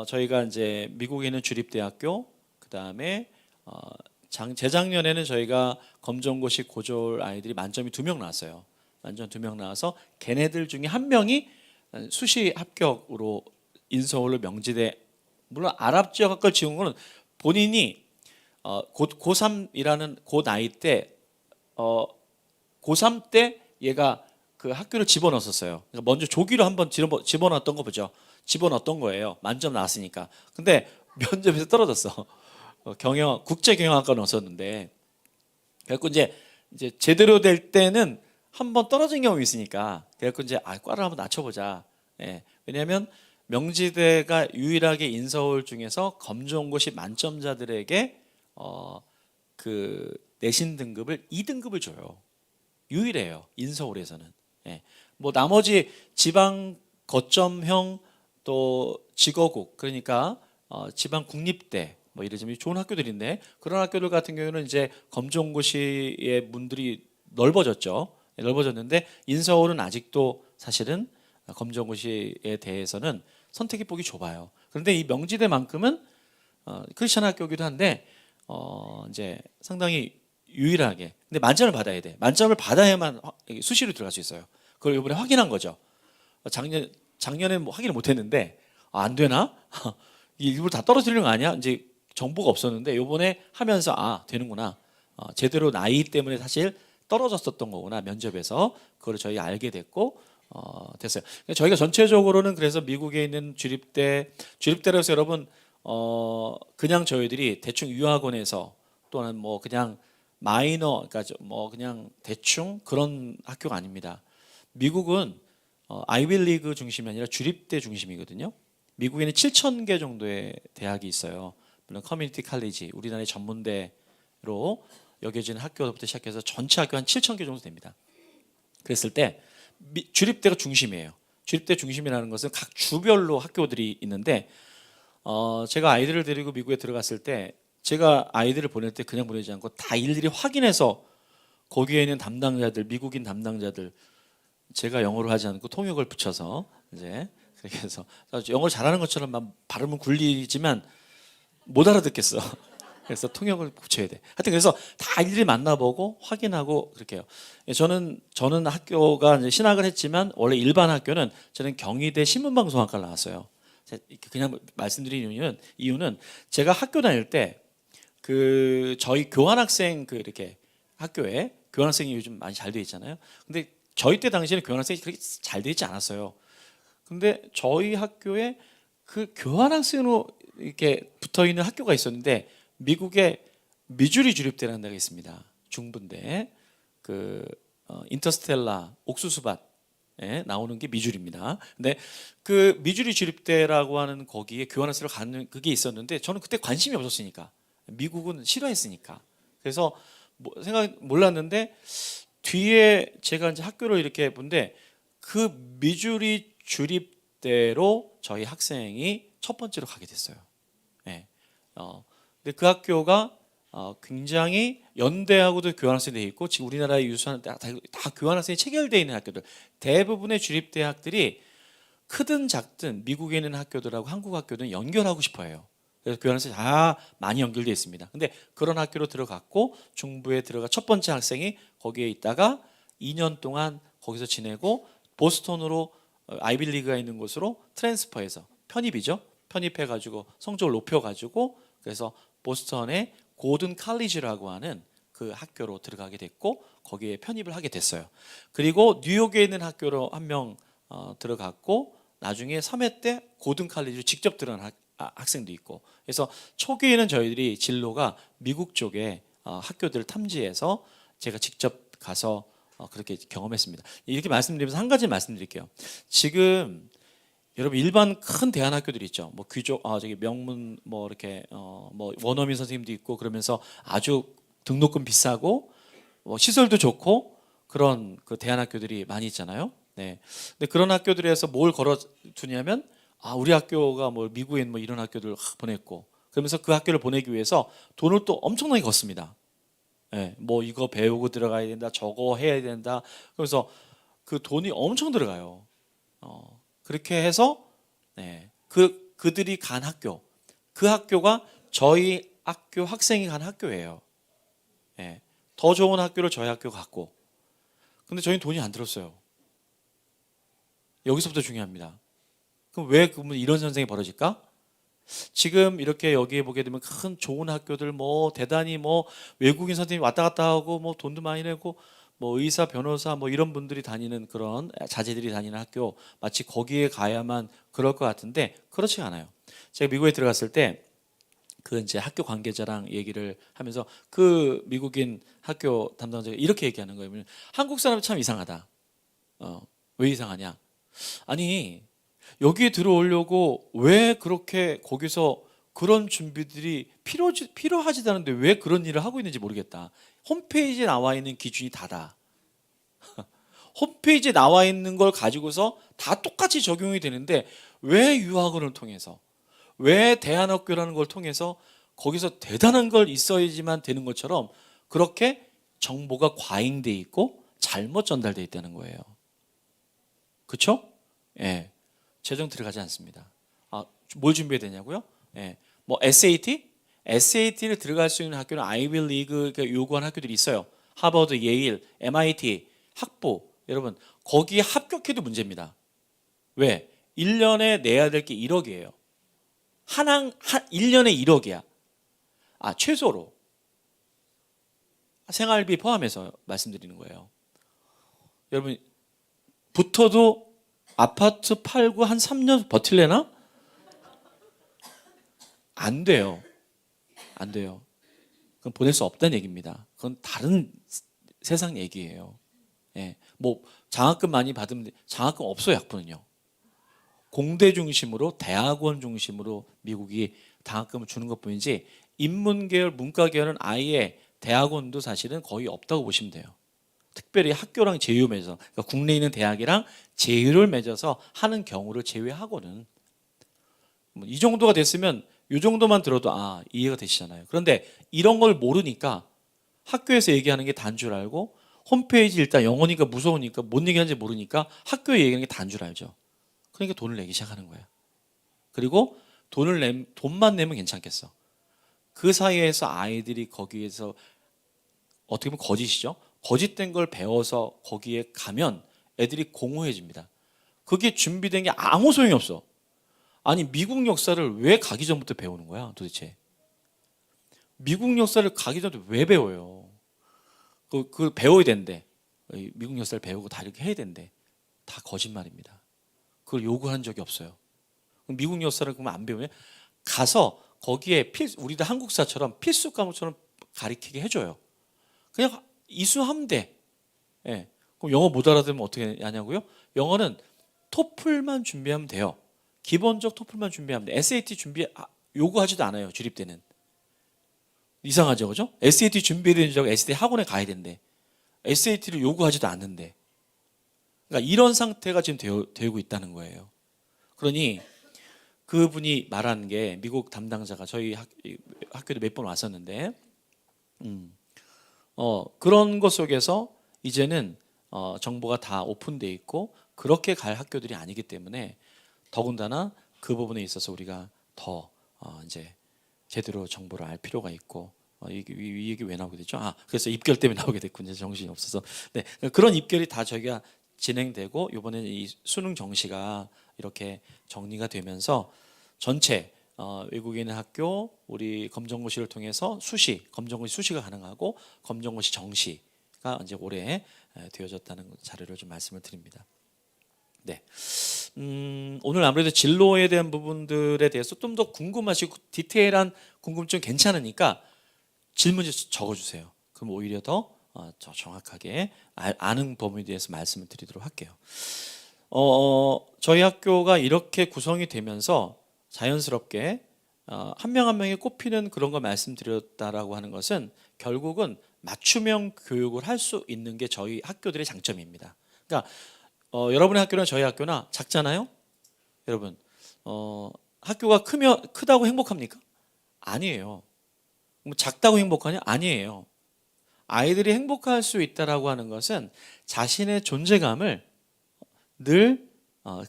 저희가 이제 미국에 있는 주립대학교, 그 다음에 재작년에는 저희가 검정고시 고졸 아이들이 만점이 2명 나왔어요. 만점 2명 나와서 걔네들 중에 한 명이 수시 합격으로 인서울로 명지대, 물론 아랍지역학과를 지은 거는 본인이 고3이라는 고 나이 때 고3 때 얘가 그 학교를 집어넣었어요. 그러니까 먼저 조기로 한번 집어넣었던 거 보죠. 집어넣었던 거예요. 만점 나왔으니까. 근데 면접에서 떨어졌어. 국제경영학과 넣었었는데, 그래갖고 이제 제대로 될 때는 한번 떨어진 경험이 있으니까, 그래갖고 이제 과를 한번 낮춰보자. 왜냐하면 명지대가 유일하게 인서울 중에서 검정고시 만점자들에게 그 내신 등급을 2등급을 줘요. 유일해요. 인서울에서는. 뭐 나머지 지방 거점형 또 직어국, 그러니까 지방 국립대 뭐 이러자면 좋은 학교들인데, 그런 학교들 같은 경우는 이제 검정고시의 문들이 넓어졌죠. 넓어졌는데 인서울은 아직도 사실은 검정고시에 대해서는 선택의 폭이 좁아요. 그런데 이 명지대만큼은 크리스천 학교이기도 한데 이제 상당히 유일하게, 근데 만점을 받아야 돼. 만점을 받아야만 수시로 들어갈 수 있어요. 그걸 이번에 확인한 거죠. 작년에 뭐 확인을 못했는데 안 되나? 일부러 다 떨어뜨리는 거 아니야? 이제 정보가 없었는데 이번에 하면서 되는구나. 제대로 나이 때문에 사실 떨어졌었던 거구나, 면접에서. 그걸 저희 알게 됐어요. 저희가 전체적으로는 그래서 미국에 있는 주립대라고 해서 여러분 그냥 저희들이 대충 유학원에서 또는 뭐 그냥 마이너, 그러니까 뭐 그냥 대충 그런 학교가 아닙니다. 미국은 아이빌리그 중심이 아니라 주립대 중심이거든요. 미국에는 7,000개 정도의 대학이 있어요. 물론 커뮤니티 칼리지, 우리나라의 전문대로 여겨지는 학교부터 시작해서 전체 학교 한 7,000개 정도 됩니다. 그랬을 때 주립대가 중심이에요. 주립대 중심이라는 것은 각 주별로 학교들이 있는데 제가 아이들을 데리고 미국에 들어갔을 때 제가 아이들을 보낼 때 그냥 보내지 않고 다 일일이 확인해서 거기에 있는 담당자들, 미국인 담당자들, 제가 영어로 하지 않고 통역을 붙여서 이제 그렇게 해서 영어를 잘하는 것처럼 막 발음은 굴리지만 못 알아듣겠어. 그래서 통역을 붙여야 돼. 하여튼 그래서 다 일일이 만나보고 확인하고 그렇게 해요. 저는 학교가 이제 신학을 했지만 원래 일반 학교는 저는 경희대 신문방송학과를 나왔어요. 그냥 말씀드리는 이유는 제가 학교 다닐 때 그 저희 교환학생 그 이렇게 학교에 교환학생이 요즘 많이 잘 돼 있잖아요. 근데 저희 때 당시에는 교환학생이 그렇게 잘 돼 있지 않았어요. 근데 저희 학교에 그 교환학생으로 이렇게 붙어 있는 학교가 있었는데 미국의 미주리 주립대라는 데가 있습니다. 중부인데 그 인터스텔라 옥수수밭에 나오는 게 미주리입니다. 근데 그 미주리 주립대라고 하는 거기에 교환학생을 가는 그게 있었는데 저는 그때 관심이 없었으니까 미국은 싫어했으니까 그래서 생각 몰랐는데 뒤에 제가 이제 학교를 이렇게 본데 그 미주리 주립대로 저희 학생이 첫 번째로 가게 됐어요. 네. 근데 그 학교가 굉장히 연대하고도 교환학생이 돼 있고 지금 우리나라의 유수한 다 교환학생이 체결되어 있는 학교들 대부분의 주립대학들이 크든 작든 미국에 있는 학교들하고 한국 학교들은 연결하고 싶어해요. 그래서 교환학생이 다 많이 연결되어 있습니다. 근데 그런 학교로 들어갔고 중부에 들어가 첫 번째 학생이 거기에 있다가 2년 동안 거기서 지내고 보스턴으로 아이빌리그가 있는 곳으로 트랜스퍼해서 편입이죠. 편입해가지고 성적을 높여가지고 그래서 보스턴의 고든 칼리지라고 하는 그 학교로 들어가게 됐고 거기에 편입을 하게 됐어요. 그리고 뉴욕에 있는 학교로 한 명 들어갔고 나중에 3회 때 고든 칼리지로 직접 들어간 학생도 있고 그래서 초기에는 저희들이 진로가 미국 쪽에 학교들을 탐지해서 제가 직접 가서 그렇게 경험했습니다. 이렇게 말씀드리면서 한 가지 말씀드릴게요. 지금 여러분 일반 큰 대안학교들 있죠. 뭐 귀족 저기 명문 뭐 이렇게 뭐 원어민 선생님도 있고 그러면서 아주 등록금 비싸고 뭐 시설도 좋고 그런 그 대안학교들이 많이 있잖아요. 네. 근데 그런 학교들에서 뭘 걸어 두냐면 우리 학교가 뭐 미국에 뭐 이런 학교들 보냈고 그러면서 그 학교를 보내기 위해서 돈을 또 엄청나게 걷습니다. 네. 뭐 이거 배우고 들어가야 된다, 저거 해야 된다. 그래서 그 돈이 엄청 들어가요. 그렇게 해서 네, 그들이 간 학교, 그 학교가 저희 학교 학생이 간 학교예요. 네, 더 좋은 학교를 저희 학교 갔고, 근데 저희는 돈이 안 들었어요. 여기서부터 중요합니다. 그럼 왜 그러면 이런 현상이 벌어질까? 지금 이렇게 여기에 보게 되면 큰 좋은 학교들 뭐 대단히 뭐 외국인 선생님이 왔다 갔다 하고 뭐 돈도 많이 내고 뭐 의사, 변호사 뭐 이런 분들이 다니는 그런 자제들이 다니는 학교 마치 거기에 가야만 그럴 것 같은데 그렇지 않아요. 제가 미국에 들어갔을 때 그 이제 학교 관계자랑 얘기를 하면서 그 미국인 학교 담당자가 이렇게 얘기하는 거예요. 한국 사람이 참 이상하다. 왜 이상하냐? 아니 여기에 들어오려고 왜 그렇게 거기서 그런 준비들이 필요하지도 않은데 왜 그런 일을 하고 있는지 모르겠다. 홈페이지에 나와 있는 기준이 다다. 홈페이지에 나와 있는 걸 가지고서 다 똑같이 적용이 되는데 왜 유학원을 통해서 왜 대안학교라는 걸 통해서 거기서 대단한 걸 있어야지만 되는 것처럼 그렇게 정보가 과잉돼 있고 잘못 전달돼 있다는 거예요. 그렇죠? 예. 재정 들어가지 않습니다. 뭘 준비해야 되냐고요? 예. 뭐 SAT를 들어갈 수 있는 학교는 아이빌리그 요구하는 학교들이 있어요. 하버드, 예일, MIT, 학부. 여러분 거기에 합격해도 문제입니다. 왜? 1년에 내야 될 게 1억이에요. 1년에 1억이야. 최소로. 생활비 포함해서 말씀드리는 거예요. 여러분 붙어도 아파트 팔고 한 3년 버틸래나? 안 돼요. 안 돼요. 그럼 보낼 수 없다는 얘기입니다. 그건 다른 세상 얘기예요. 예. 뭐 장학금 많이 받으면 장학금 없어요. 학부는요. 공대 중심으로 대학원 중심으로 미국이 장학금을 주는 것뿐이지 인문계열, 문과계열은 아예 대학원도 사실은 거의 없다고 보시면 돼요. 특별히 학교랑 제휴 맺어서 그러니까 국내에 있는 대학이랑 제휴를 맺어서 하는 경우를 제외하고는 뭐이 정도가 됐으면 이 정도만 들어도 이해가 되시잖아요. 그런데 이런 걸 모르니까 학교에서 얘기하는 게 단 줄 알고 홈페이지 일단 영어니까 무서우니까 뭔 얘기하는지 모르니까 학교에 얘기하는 게 단 줄 알죠. 그러니까 돈을 내기 시작하는 거야. 그리고 돈만 내면 괜찮겠어. 그 사이에서 아이들이 거기에서 어떻게 보면 거짓이죠. 거짓된 걸 배워서 거기에 가면 애들이 공허해집니다. 그게 준비된 게 아무 소용이 없어. 아니 미국 역사를 왜 가기 전부터 배우는 거야 도대체. 미국 역사를 가기 전부터 왜 배워요. 그 배워야 된대. 미국 역사를 배우고 다 이렇게 해야 된대. 다 거짓말입니다. 그걸 요구한 적이 없어요. 미국 역사를 그러면 안 배우면 가서 거기에 우리도 한국사처럼 필수 과목처럼 가르치게 해줘요. 그냥 이수하면 돼. 예. 그럼 영어 못 알아들으면 어떻게 하냐고요? 영어는 토플만 준비하면 돼요. 기본적 토플만 준비하면 돼. SAT 요구하지도 않아요. 주립 때는. 이상하죠, 그죠? SAT 준비해야 되는 줄 알고 SAT 학원에 가야 된대. SAT를 요구하지도 않는데. 그러니까 이런 상태가 지금 되고 있다는 거예요. 그러니 그분이 말한 게 미국 담당자가 저희 학교도 몇 번 왔었는데, 그런 것 속에서 이제는 정보가 다 오픈돼 있고 그렇게 갈 학교들이 아니기 때문에 더군다나 그 부분에 있어서 우리가 더 이제 제대로 정보를 알 필요가 있고 이 얘기 왜 나오게 됐죠? 그래서 입결 때문에 나오게 됐군요. 정신이 없어서. 네, 그런 입결이 다 저희가 진행되고 이번에 이 수능 정시가 이렇게 정리가 되면서 전체 외국에 있는 학교 우리 검정고시를 통해서 검정고시 수시가 가능하고 검정고시 정시가 이제 올해 되어졌다는 자료를 좀 말씀을 드립니다. 네, 오늘 아무래도 진로에 대한 부분들에 대해서 좀 더 궁금하시고 디테일한 궁금증 괜찮으니까 질문 좀 적어주세요. 그럼 오히려 더 정확하게 아는 범위에 대해서 말씀을 드리도록 할게요. 저희 학교가 이렇게 구성이 되면서 자연스럽게 한 명 한 명이 꼽히는 그런 거 말씀드렸다라고 하는 것은 결국은 맞춤형 교육을 할 수 있는 게 저희 학교들의 장점입니다. 그러니까 여러분의 학교나 저희 학교나 작잖아요. 여러분 학교가 크다고 행복합니까? 아니에요. 뭐 작다고 행복하냐? 아니에요. 아이들이 행복할 수 있다라고 하는 것은 자신의 존재감을 늘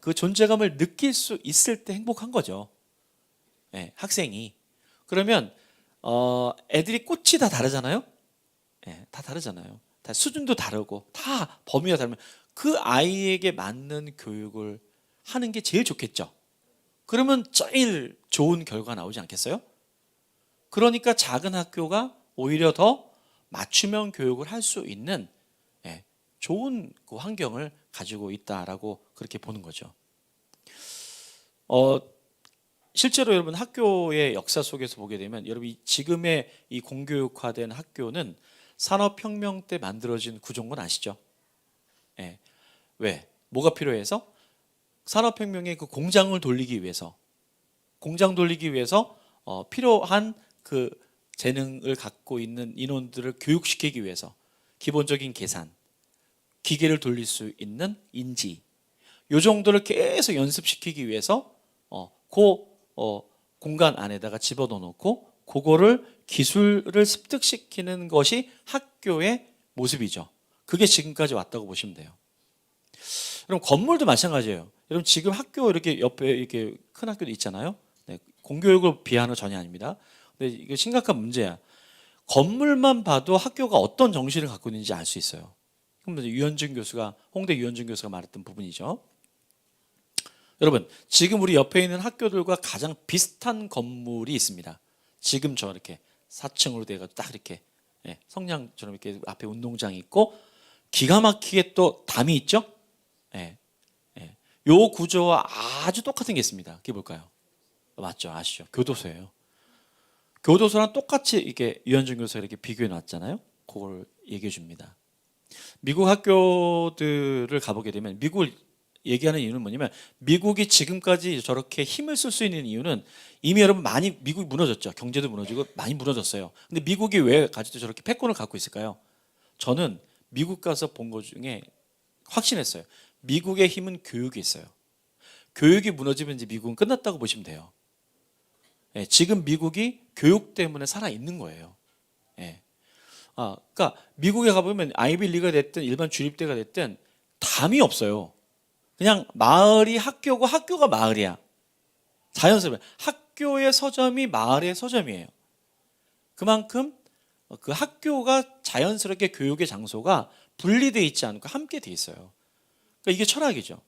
그 존재감을 느낄 수 있을 때 행복한 거죠. 네, 학생이. 그러면 애들이 꽃이 다 다르잖아요. 네, 다 다르잖아요. 다 수준도 다르고 다 범위가 다르면 그 아이에게 맞는 교육을 하는 게 제일 좋겠죠. 그러면 제일 좋은 결과가 나오지 않겠어요? 그러니까 작은 학교가 오히려 더 맞춤형 교육을 할 수 있는 좋은 그 환경을 가지고 있다라고 그렇게 보는 거죠. 실제로 여러분 학교의 역사 속에서 보게 되면 여러분 지금의 이 공교육화된 학교는 산업혁명 때 만들어진 구조인 건 아시죠? 왜? 뭐가 필요해서? 산업혁명의 그 공장을 돌리기 위해서 필요한 그 재능을 갖고 있는 인원들을 교육시키기 위해서 기본적인 계산, 기계를 돌릴 수 있는 인지, 요 정도를 계속 연습시키기 위해서 공간 안에다가 집어넣어 놓고 그거를 기술을 습득시키는 것이 학교의 모습이죠. 그게 지금까지 왔다고 보시면 돼요. 그럼 건물도 마찬가지예요. 여러분 지금 학교 이렇게 옆에 이렇게 큰 학교도 있잖아요. 네, 공교육을 비하는 건 전혀 아닙니다. 근데 이게 심각한 문제야. 건물만 봐도 학교가 어떤 정신을 갖고 있는지 알 수 있어요. 그럼 홍대 유현준 교수가 말했던 부분이죠. 여러분 지금 우리 옆에 있는 학교들과 가장 비슷한 건물이 있습니다. 지금 저 이렇게 4층으로 돼가지고 딱 이렇게 성냥처럼 이렇게 앞에 운동장이 있고 기가 막히게 또 담이 있죠. 요 구조와 아주 똑같은 게 있습니다. 그게 뭘까요? 맞죠, 아시죠? 교도소예요. 교도소랑 똑같이 이렇게 유현준 교수가 이렇게 비교해 놨잖아요. 그걸 얘기해 줍니다. 미국 학교들을 가보게 되면 미국을 얘기하는 이유는 뭐냐면 미국이 지금까지 저렇게 힘을 쓸 수 있는 이유는 이미 여러분 많이 미국이 무너졌죠. 경제도 무너지고 많이 무너졌어요. 근데 미국이 왜 아직도 저렇게 패권을 갖고 있을까요? 저는 미국 가서 본 것 중에 확신했어요. 미국의 힘은 교육이 있어요. 교육이 무너지면 이제 미국은 끝났다고 보시면 돼요. 예, 지금 미국이 교육 때문에 살아 있는 거예요. 예. 그러니까 미국에 가보면 아이비리그가 됐든 일반 주립대가 됐든 담이 없어요. 그냥 마을이 학교고 학교가 마을이야. 자연스러워요. 학교의 서점이 마을의 서점이에요. 그만큼 그 학교가 자연스럽게 교육의 장소가 분리되어 있지 않고 함께 돼 있어요. 그러니까 이게 철학이죠.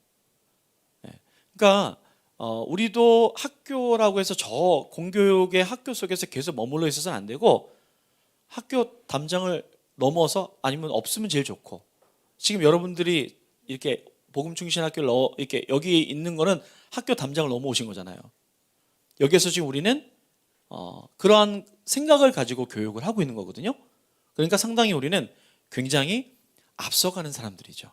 그러니까 우리도 학교라고 해서 저 공교육의 학교 속에서 계속 머물러 있어서는 안 되고 학교 담장을 넘어서 아니면 없으면 제일 좋고 지금 여러분들이 이렇게 복음충신학교를 이렇게 여기 있는 거는 학교 담장을 넘어오신 거잖아요. 여기에서 지금 우리는 그러한 생각을 가지고 교육을 하고 있는 거거든요. 그러니까 상당히 우리는 굉장히 앞서가는 사람들이죠.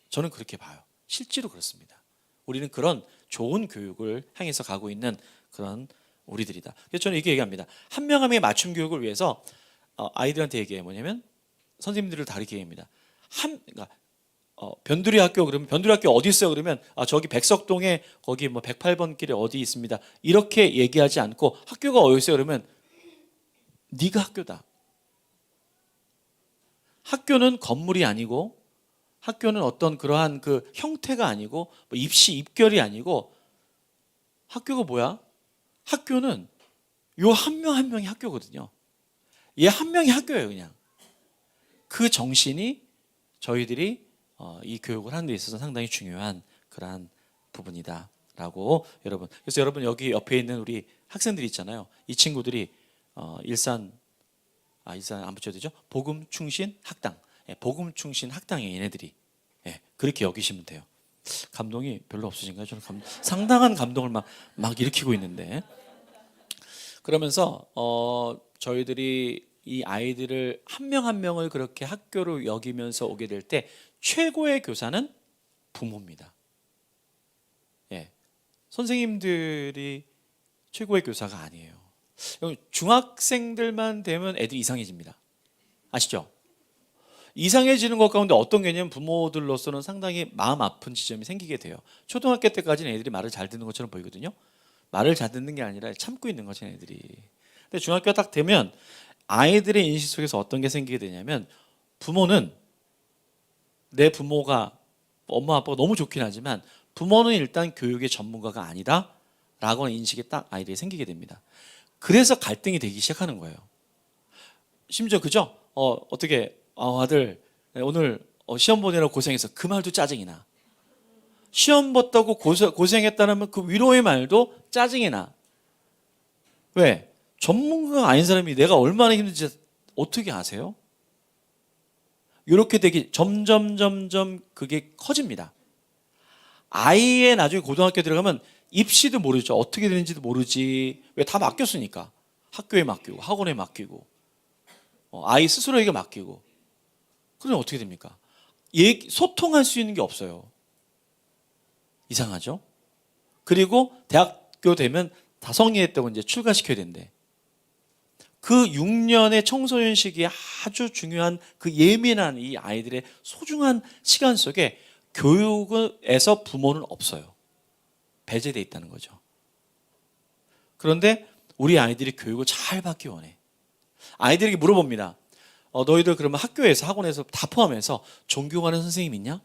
저는 그렇게 봐요. 실제로 그렇습니다. 우리는 그런 좋은 교육을 향해서 가고 있는 그런 우리들이다. 그래서 저는 이렇게 얘기합니다. 한 명 한 명의 맞춤 교육을 위해서 아이들한테 얘기해 뭐냐면 선생님들을 다르게 얘기합니다. 그러니까 변두리 학교 그러면 변두리 학교 어디 있어요? 그러면 저기 백석동에 거기 뭐 108번 길에 어디 있습니다. 이렇게 얘기하지 않고 학교가 어디 있어요? 그러면 네가 학교다. 학교는 건물이 아니고 학교는 어떤 그러한 그 형태가 아니고 뭐 입시 입결이 아니고 학교가 뭐야? 학교는 요 한 명 한 명이 학교거든요. 얘 한 명이 학교예요, 그냥. 그 정신이 저희들이 이 교육을 하는 데 있어서 상당히 중요한 그러한 부분이다라고 여러분. 그래서 여러분 여기 옆에 있는 우리 학생들이 있잖아요. 이 친구들이 일산 안 붙여야 되죠? 복음충신 학당. 예, 복음충신 학당에 얘네들이 그렇게 여기시면 돼요. 감동이 별로 없으신가요? 저는 상당한 감동을 막 일으키고 있는데 그러면서 저희들이 이 아이들을 한 명 한 명을 그렇게 학교로 여기면서 오게 될 때 최고의 교사는 부모입니다. 예, 선생님들이 최고의 교사가 아니에요. 중학생들만 되면 애들이 이상해집니다. 아시죠? 이상해지는 것 가운데 어떤 개념 부모들로서는 상당히 마음 아픈 지점이 생기게 돼요. 초등학교 때까지는 애들이 말을 잘 듣는 것처럼 보이거든요. 말을 잘 듣는 게 아니라 참고 있는 거죠, 애들이. 근데 중학교가 딱 되면 아이들의 인식 속에서 어떤 게 생기게 되냐면 부모는 내 부모가 엄마 아빠가 너무 좋긴 하지만 부모는 일단 교육의 전문가가 아니다 라고는 인식이 딱 아이들이 생기게 됩니다. 그래서 갈등이 되기 시작하는 거예요. 심지어 그죠? 어떻게 아들 오늘 시험 보느라고 고생해서 그 말도 짜증이 나. 시험 봤다고 고생했다면 그 위로의 말도 짜증이 나. 왜? 전문가가 아닌 사람이 내가 얼마나 힘든지 어떻게 아세요? 이렇게 되기 점점 그게 커집니다. 아이의 나중에 고등학교 들어가면 입시도 모르죠. 어떻게 되는지도 모르지. 왜? 다 맡겼으니까. 학교에 맡기고 학원에 맡기고 아이 스스로에게 맡기고. 그러면 어떻게 됩니까? 소통할 수 있는 게 없어요. 이상하죠? 그리고 대학교 되면 다 성인했다고 이제 출가시켜야 된대. 그 6년의 청소년 시기에 아주 중요한 그 예민한 이 아이들의 소중한 시간 속에 교육에서 부모는 없어요. 배제되어 있다는 거죠. 그런데 우리 아이들이 교육을 잘 받기 원해. 아이들에게 물어봅니다. 너희들 그러면 학교에서 학원에서 다 포함해서 존경하는 선생님 있냐?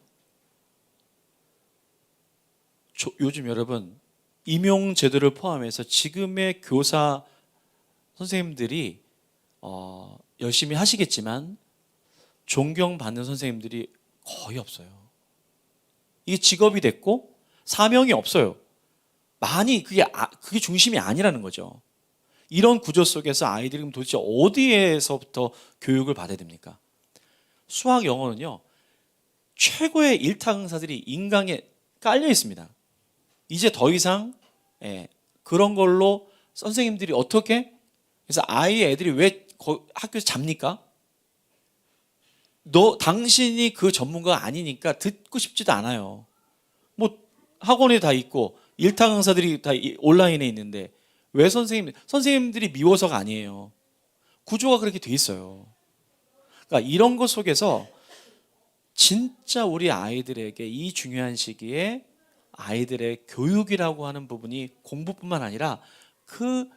요즘 여러분 임용 제도를 포함해서 지금의 교사 선생님들이 열심히 하시겠지만 존경받는 선생님들이 거의 없어요. 이게 직업이 됐고 사명이 없어요. 많이 그게 중심이 아니라는 거죠. 이런 구조 속에서 아이들이 그럼 도대체 어디에서부터 교육을 받아야 됩니까? 수학, 영어는요 최고의 일타 강사들이 인강에 깔려 있습니다. 이제 더 이상 그런 걸로 선생님들이 어떻게 그래서 애들이 왜 학교에서 잡니까? 당신이 그 전문가가 아니니까 듣고 싶지도 않아요. 뭐 학원에 다 있고 일타 강사들이 다 온라인에 있는데 왜 선생님들이 미워서가 아니에요. 구조가 그렇게 돼 있어요. 그러니까 이런 것 속에서 진짜 우리 아이들에게 이 중요한 시기에 아이들의 교육이라고 하는 부분이 공부뿐만 아니라 그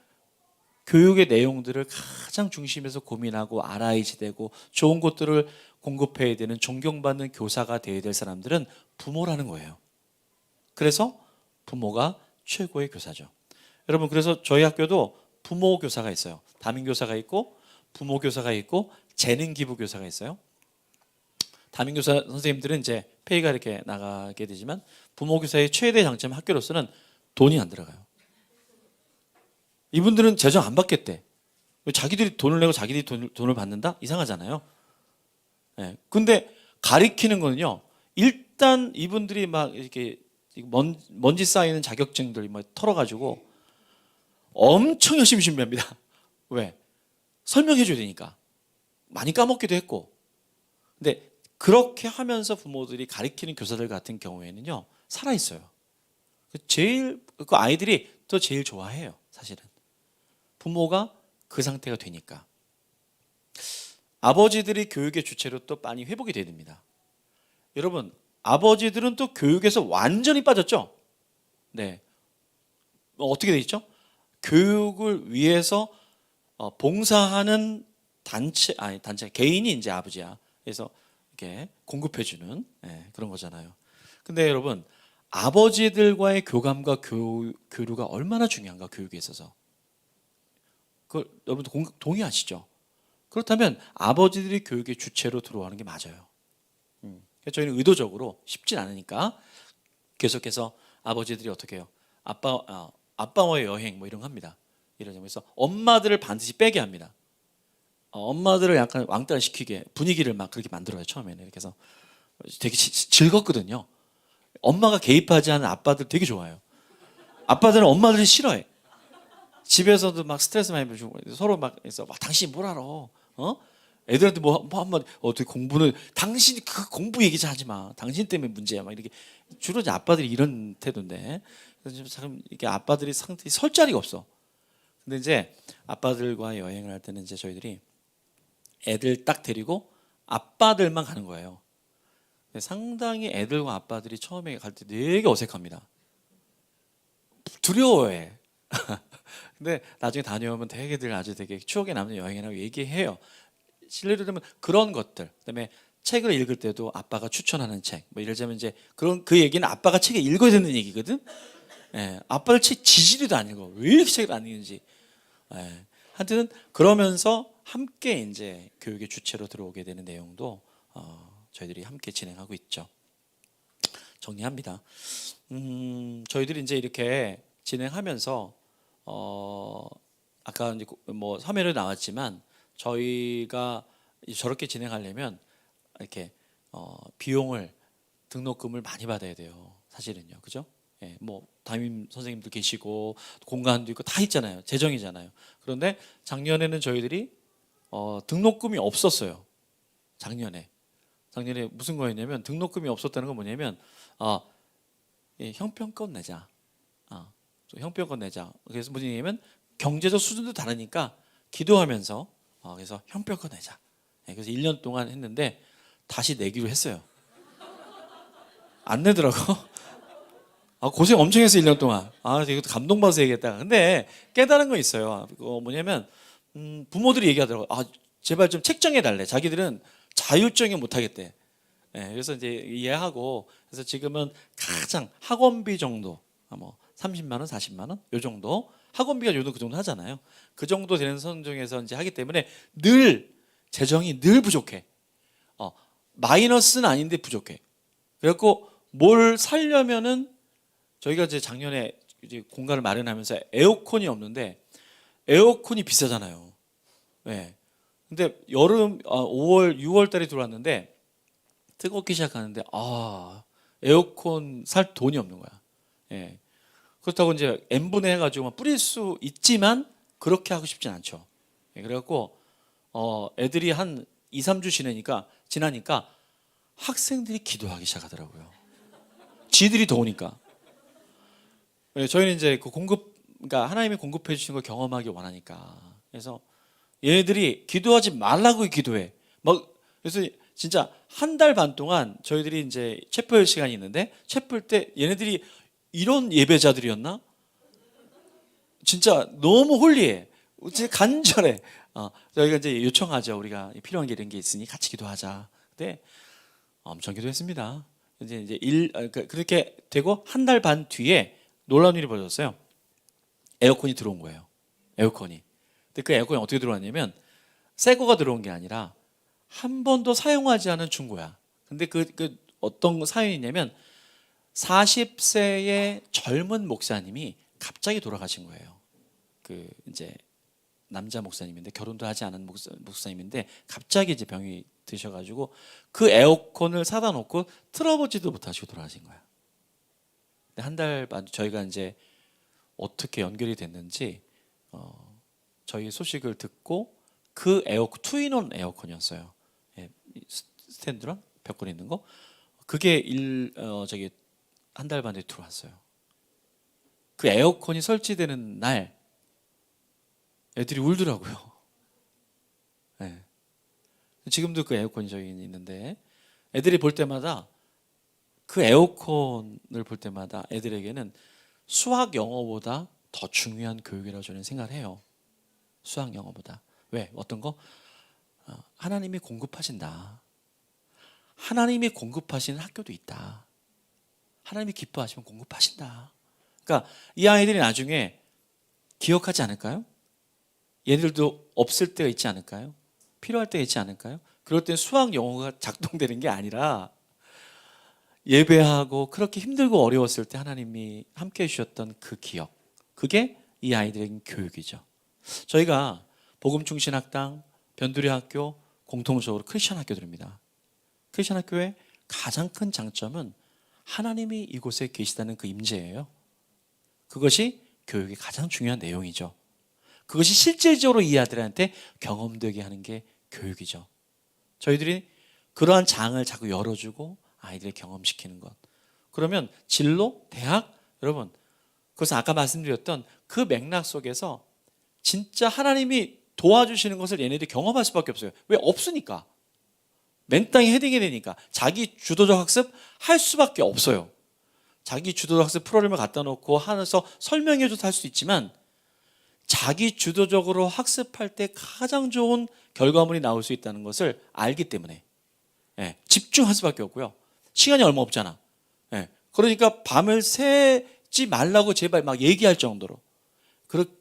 교육의 내용들을 가장 중심에서 고민하고 알아야 되고 좋은 것들을 공급해야 되는 존경받는 교사가 되어야 될 사람들은 부모라는 거예요. 그래서 부모가 최고의 교사죠. 여러분, 그래서 저희 학교도 부모 교사가 있어요. 담임 교사가 있고 부모 교사가 있고 재능 기부 교사가 있어요. 담임 교사 선생님들은 이제 페이가 이렇게 나가게 되지만 부모 교사의 최대 장점 학교로서는 돈이 안 들어가요. 이분들은 재정 안 받겠대. 자기들이 돈을 내고 자기들이 돈을 받는다? 이상하잖아요. 네. 근데 가리키는 거는요. 일단 이분들이 막 이렇게 먼지 쌓이는 자격증들 막 털어가지고 엄청 열심히 준비합니다. 왜? 설명해 줘야 되니까. 많이 까먹기도 했고. 근데 그렇게 하면서 부모들이 가리키는 교사들 같은 경우에는요. 살아있어요. 그 아이들이 또 제일 좋아해요. 사실은. 부모가 그 상태가 되니까. 아버지들이 교육의 주체로 또 많이 회복이 돼야 됩니다. 여러분, 아버지들은 또 교육에서 완전히 빠졌죠? 네. 어떻게 돼 있죠? 교육을 위해서 봉사하는 단체, 개인이 이제 아버지야. 그래서 이렇게 공급해주는 그런 거잖아요. 근데 여러분, 아버지들과의 교감과 교류가 얼마나 중요한가, 교육에 있어서. 그걸 여러분도 동의하시죠? 그렇다면 아버지들이 교육의 주체로 들어가는 게 맞아요. 그래서 저희는 의도적으로 쉽진 않으니까 계속해서 아버지들이 어떻게 해요? 아빠와의 여행 뭐 이런 거 합니다. 이러자면 그래서 엄마들을 반드시 빼게 합니다. 엄마들을 약간 왕따시키게 분위기를 막 그렇게 만들어요. 처음에는 이렇게 해서 되게 즐겁거든요. 엄마가 개입하지 않은 아빠들 되게 좋아요. 아빠들은 엄마들이 싫어해. 집에서도 막 스트레스 많이 주고 서로 막 해서 당신이 뭘 알아? 애들한테 뭐 한번 어떻게 공부는 당신이 그 공부 얘기 좀 하지 마. 당신 때문에 문제야. 막 이렇게 주로 이제 아빠들이 이런 태도인데 그래서 참 이게 아빠들이 상태 설 자리가 없어. 근데 이제 아빠들과 여행을 할 때는 이제 저희들이 애들 딱 데리고 아빠들만 가는 거예요. 상당히 애들과 아빠들이 처음에 갈 때 되게 어색합니다. 두려워해. 근데 나중에 다녀오면 되게들 아주 되게 추억에 남는 여행이라고 얘기해요. 실례로 되면 그런 것들, 그다음에 책을 읽을 때도 아빠가 추천하는 책, 뭐 예를 들자면 이제 그 얘기는 아빠가 책을 읽어야 되는 얘기거든. 아빠를 책 지지리도 안 읽어. 왜 이렇게 책을 안 읽는지. 하여튼 그러면서 함께 이제 교육의 주체로 들어오게 되는 내용도 저희들이 함께 진행하고 있죠. 정리합니다. 저희들이 이제 이렇게 진행하면서 아까 이제 뭐 화면에 나왔지만 저희가 저렇게 진행하려면 이렇게 비용을 등록금을 많이 받아야 돼요. 사실은요, 그죠? 뭐 담임 선생님도 계시고 공간도 있고 다 있잖아요. 재정이잖아요. 그런데 작년에는 저희들이 등록금이 없었어요. 작년에 무슨 거였냐면 등록금이 없었다는 건 뭐냐면 형평권 내자. 형평권 내자. 그래서 무슨 얘기냐면 경제적 수준도 다르니까 기도하면서 그래서 형평권 내자. 그래서 1년 동안 했는데 다시 내기로 했어요. 안 내더라고. 고생 엄청 했어 1년 동안. 이것도 감동받아서 얘기했다. 근데 깨달은 거 있어요. 뭐냐면 부모들이 얘기하더라고. 제발 좀 책정해 달래. 자기들은 자율적인 못 하겠대. 그래서 이제 이해하고 그래서 지금은 가장 학원비 정도 뭐 30만 원, 40만 원 요 정도 학원비가 요도 그 정도 하잖아요. 그 정도 되는 선정에서 이제 하기 때문에 늘 재정이 늘 부족해. 마이너스는 아닌데 부족해. 그래갖고 뭘 살려면은 저희가 이제 작년에 이제 공간을 마련하면서 에어컨이 없는데 에어컨이 비싸잖아요. 근데 여름 5월, 6월 달에 들어왔는데 뜨겁기 시작하는데 에어컨 살 돈이 없는 거야. 그렇다고 이제 n분의 해가지고 뿌릴 수 있지만 그렇게 하고 싶진 않죠. 그래갖고 애들이 한 2, 3주 지내니까 지나니까 학생들이 기도하기 시작하더라고요. 지들이 더우니까. 저희는 이제 그 그러니까 하나님이 공급해 주신 걸 경험하기 원하니까. 그래서 얘네들이 기도하지 말라고 기도해. 막 그래서 진짜 한 달 반 동안 저희들이 이제 체포할 시간이 있는데 체포할 때 얘네들이 이런 예배자들이었나? 진짜 너무 홀리해. 진짜 간절해. 저희가 이제 요청하죠. 우리가 필요한 게 이런 게 있으니 같이 기도하자. 근데 엄청 기도했습니다. 이제 그렇게 되고 한 달 반 뒤에 놀라운 일이 벌어졌어요. 에어컨이 들어온 거예요. 에어컨이. 근데 그 에어컨이 어떻게 들어왔냐면 새 거가 들어온 게 아니라 한 번도 사용하지 않은 중고야. 근데 그 어떤 사연이냐면 40세의 젊은 목사님이 갑자기 돌아가신 거예요. 그 이제 남자 목사님인데 결혼도 하지 않은 목사님인데 갑자기 이제 병이 드셔가지고 그 에어컨을 사다 놓고 틀어보지도 못하시고 돌아가신 거야. 한 달 반 저희가 이제 어떻게 연결이 됐는지 저희 소식을 듣고 그 에어컨 투인원 에어컨이었어요. 예, 스탠드랑 벽걸이 있는 거 그게 저기 한 달 반 뒤에 들어왔어요. 그 에어컨이 설치되는 날 애들이 울더라고요. 네. 지금도 그 에어컨이 저기 있는데 애들이 볼 때마다 그 에어컨을 볼 때마다 애들에게는 수학 영어보다 더 중요한 교육이라고 저는 생각을 해요. 수학 영어보다. 왜? 어떤 거? 하나님이 공급하신다. 하나님이 공급하시는 학교도 있다. 하나님이 기뻐하시면 공급하신다. 그러니까 이 아이들이 나중에 기억하지 않을까요? 얘들도 없을 때가 있지 않을까요? 필요할 때가 있지 않을까요? 그럴 땐 수학 영어가 작동되는 게 아니라 예배하고 그렇게 힘들고 어려웠을 때 하나님이 함께 해주셨던 그 기억, 그게 이 아이들에게 교육이죠. 저희가 복음충신학당, 변두리학교 공통적으로 크리스천 학교들입니다. 크리스천 학교의 가장 큰 장점은 하나님이 이곳에 계시다는 그 임재예요. 그것이 교육의 가장 중요한 내용이죠. 그것이 실질적으로 이 아들한테 경험되게 하는 게 교육이죠. 저희들이 그러한 장을 자꾸 열어주고 아이들을 경험시키는 것. 그러면 진로, 대학, 여러분 그것은 아까 말씀드렸던 그 맥락 속에서 진짜 하나님이 도와주시는 것을 얘네들이 경험할 수밖에 없어요. 왜? 없으니까. 맨땅에 헤딩이 되니까 자기 주도적 학습 할 수밖에 없어요. 자기 주도적 학습 프로그램을 갖다 놓고 하면서 설명해줘도 할 수 있지만 자기 주도적으로 학습할 때 가장 좋은 결과물이 나올 수 있다는 것을 알기 때문에 집중할 수밖에 없고요. 시간이 얼마 없잖아. 그러니까 밤을 새지 말라고 제발 막 얘기할 정도로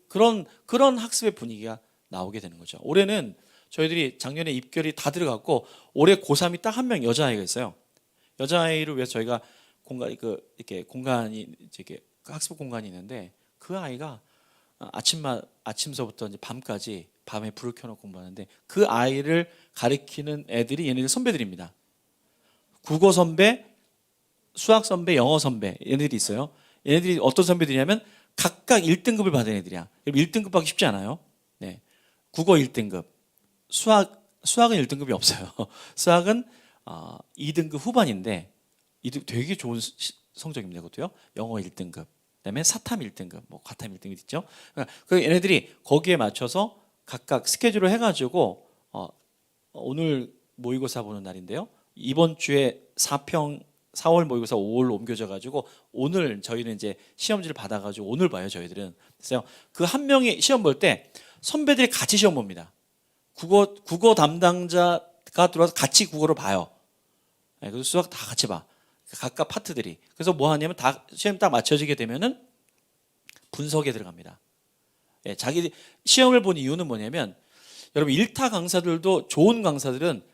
그런 학습의 분위기가 나오게 되는 거죠. 올해는 저희들이 작년에 입결이 다 들어갔고 올해 고3이 딱 한 명 여자아이가 있어요. 여자아이를 위해서 저희가 이렇게 공간이 이렇게 학습 공간이 있는데 그 아이가 아침서부터 이제 밤까지 밤에 불을 켜놓고 공부하는데 그 아이를 가리키는 애들이 얘네들 선배들입니다. 국어 선배, 수학 선배, 영어 선배 얘네들이 있어요. 얘네들이 어떤 선배들이냐면 각각 1등급을 받은 애들이야. 1등급 받기 쉽지 않아요. 네. 국어 1등급, 수학은 1등급이 없어요. 수학은 2등급 후반인데 되게 좋은 성적입니다. 그것도요. 영어 1등급. 그다음에 사탐 1등급, 뭐 과탐 1등급 있죠. 그 얘네들이 거기에 맞춰서 각각 스케줄을 해가지고 오늘 모의고사 보는 날인데요. 이번 주에 4월 모의고사 5월로 옮겨져 가지고 오늘 저희는 이제 시험지를 받아가지고 오늘 봐요. 저희들은. 그래서 그 한 명이 시험 볼 때 선배들이 같이 시험 봅니다. 국어 담당자가 들어와서 같이 국어를 봐요. 그래서 수학 다 같이 봐. 각각 파트들이. 그래서 뭐 하냐면 다 시험 딱 맞춰지게 되면은 분석에 들어갑니다. 자기 시험을 본 이유는 뭐냐면 여러분 1타 강사들도 좋은 강사들은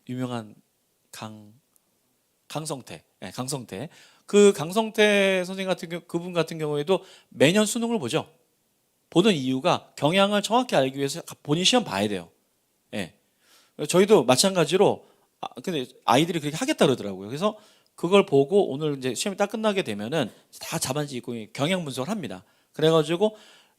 유명한 강성태. 강성태. 그 강성태 선생님 그분 같은 경우에도 매년 수능을 보죠. 보는 이유가 경향을 정확히 알기 위해서 본인 시험 봐야 돼요. 저희도 마찬가지로 근데 아이들이 그렇게 하겠다 그러더라고요. 그래서 그걸 보고 오늘 이제 시험이 딱 끝나게 되면은 다 잡아지고 경향 분석을 합니다. 그래가지고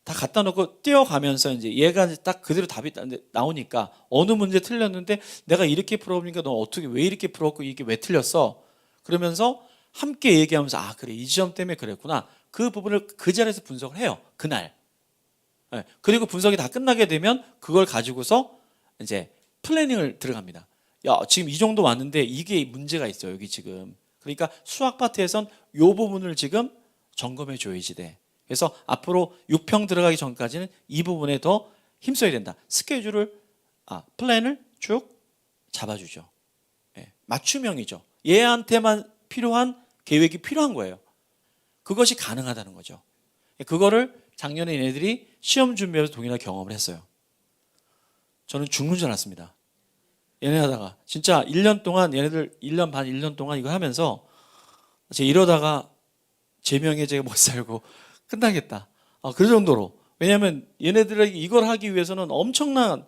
다 갖다 놓고 뛰어가면서 이제 얘가 딱 그대로 답이 나오니까 어느 문제 틀렸는데 내가 이렇게 풀어보니까 너 어떻게 왜 이렇게 풀었고 이게 왜 틀렸어? 그러면서 함께 얘기하면서 아 그래 이 지점 때문에 그랬구나. 그 부분을 그 자리에서 분석을 해요. 그날. 네. 그리고 분석이 다 끝나게 되면 그걸 가지고서 이제 플래닝을 들어갑니다. 야 지금 이 정도 왔는데 이게 문제가 있어 여기 지금. 그러니까 수학 파트에선 이 부분을 지금 점검해 줘야지 돼. 그래서 앞으로 6평 들어가기 전까지는 이 부분에 더 힘써야 된다. 스케줄을 플랜을 쭉 잡아주죠. 예, 맞춤형이죠. 얘한테만 필요한 계획이 필요한 거예요. 그것이 가능하다는 거죠. 그거를 작년에 얘네들이 시험 준비하면서 동일하게 경험을 했어요. 저는 죽는 줄 알았습니다. 얘네 하다가 진짜 1년 동안 얘네들 1년 반 1년 동안 이거 하면서 제가 이러다가 제명에 제가 못 살고 끝나겠다. 그 정도로. 왜냐하면 얘네들에게 이걸 하기 위해서는 엄청난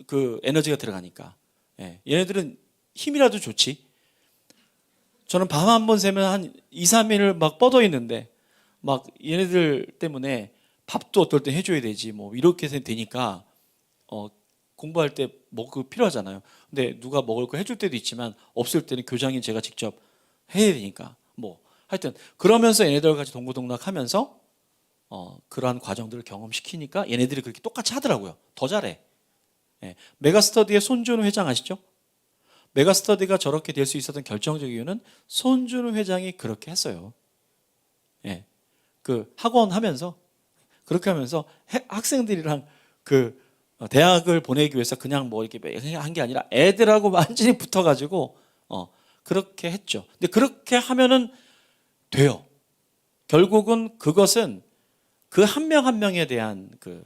그 에너지가 들어가니까. 예, 얘네들은 힘이라도 좋지. 저는 밤 한 번 새면 한 2, 3일 막 뻗어 있는데 막 얘네들 때문에 밥도 어떨 때 해줘야 되지 뭐 이렇게 되니까 공부할 때 뭐 필요하잖아요. 근데 누가 먹을 거 해줄 때도 있지만 없을 때는 교장인 제가 직접 해야 되니까 뭐 하여튼 그러면서 얘네들과 같이 동고동락하면서 그러한 과정들을 경험시키니까 얘네들이 그렇게 똑같이 하더라고요. 더 잘해. 예. 메가스터디의 손준우 회장 아시죠? 메가스터디가 저렇게 될 수 있었던 결정적 이유는 손준우 회장이 그렇게 했어요. 예. 그 학원 하면서 그렇게 하면서 학생들이랑 그 대학을 보내기 위해서 그냥 뭐 이렇게 한 게 아니라 애들하고 완전히 붙어가지고 그렇게 했죠. 근데 그렇게 하면은 돼요. 결국은 그것은 그 한 명 한 명에 대한 그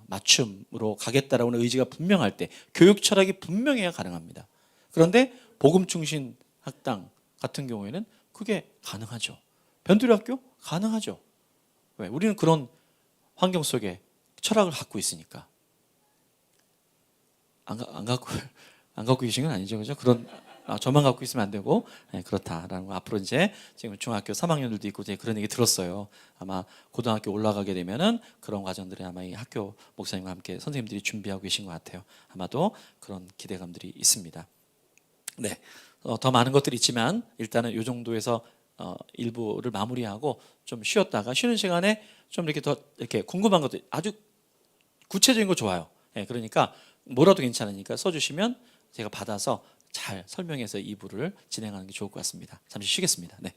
맞춤으로 가겠다라는 의지가 분명할 때 교육 철학이 분명해야 가능합니다. 그런데 복음충신 학당 같은 경우에는 그게 가능하죠. 변두리 학교 가능하죠. 왜? 우리는 그런 환경 속에 철학을 갖고 있으니까. 안 갖고 계신 건 아니죠, 그죠? 그런 저만 갖고 있으면 안 되고 그렇다라는 거. 앞으로 이제 지금 중학교 3학년들도 있고 이제 그런 얘기 들었어요. 아마 고등학교 올라가게 되면은 그런 과정들이 아마 이 학교 목사님과 함께 선생님들이 준비하고 계신 것 같아요. 아마도 그런 기대감들이 있습니다. 네, 더 많은 것들이 있지만 일단은 이 정도에서 일부를 마무리하고 좀 쉬었다가 쉬는 시간에 좀 이렇게 더 이렇게 궁금한 것들 아주 구체적인 거 좋아요. 그러니까 뭐라도 괜찮으니까 써주시면 제가 받아서 잘 설명해서 2부를 진행하는 게 좋을 것 같습니다. 잠시 쉬겠습니다. 네.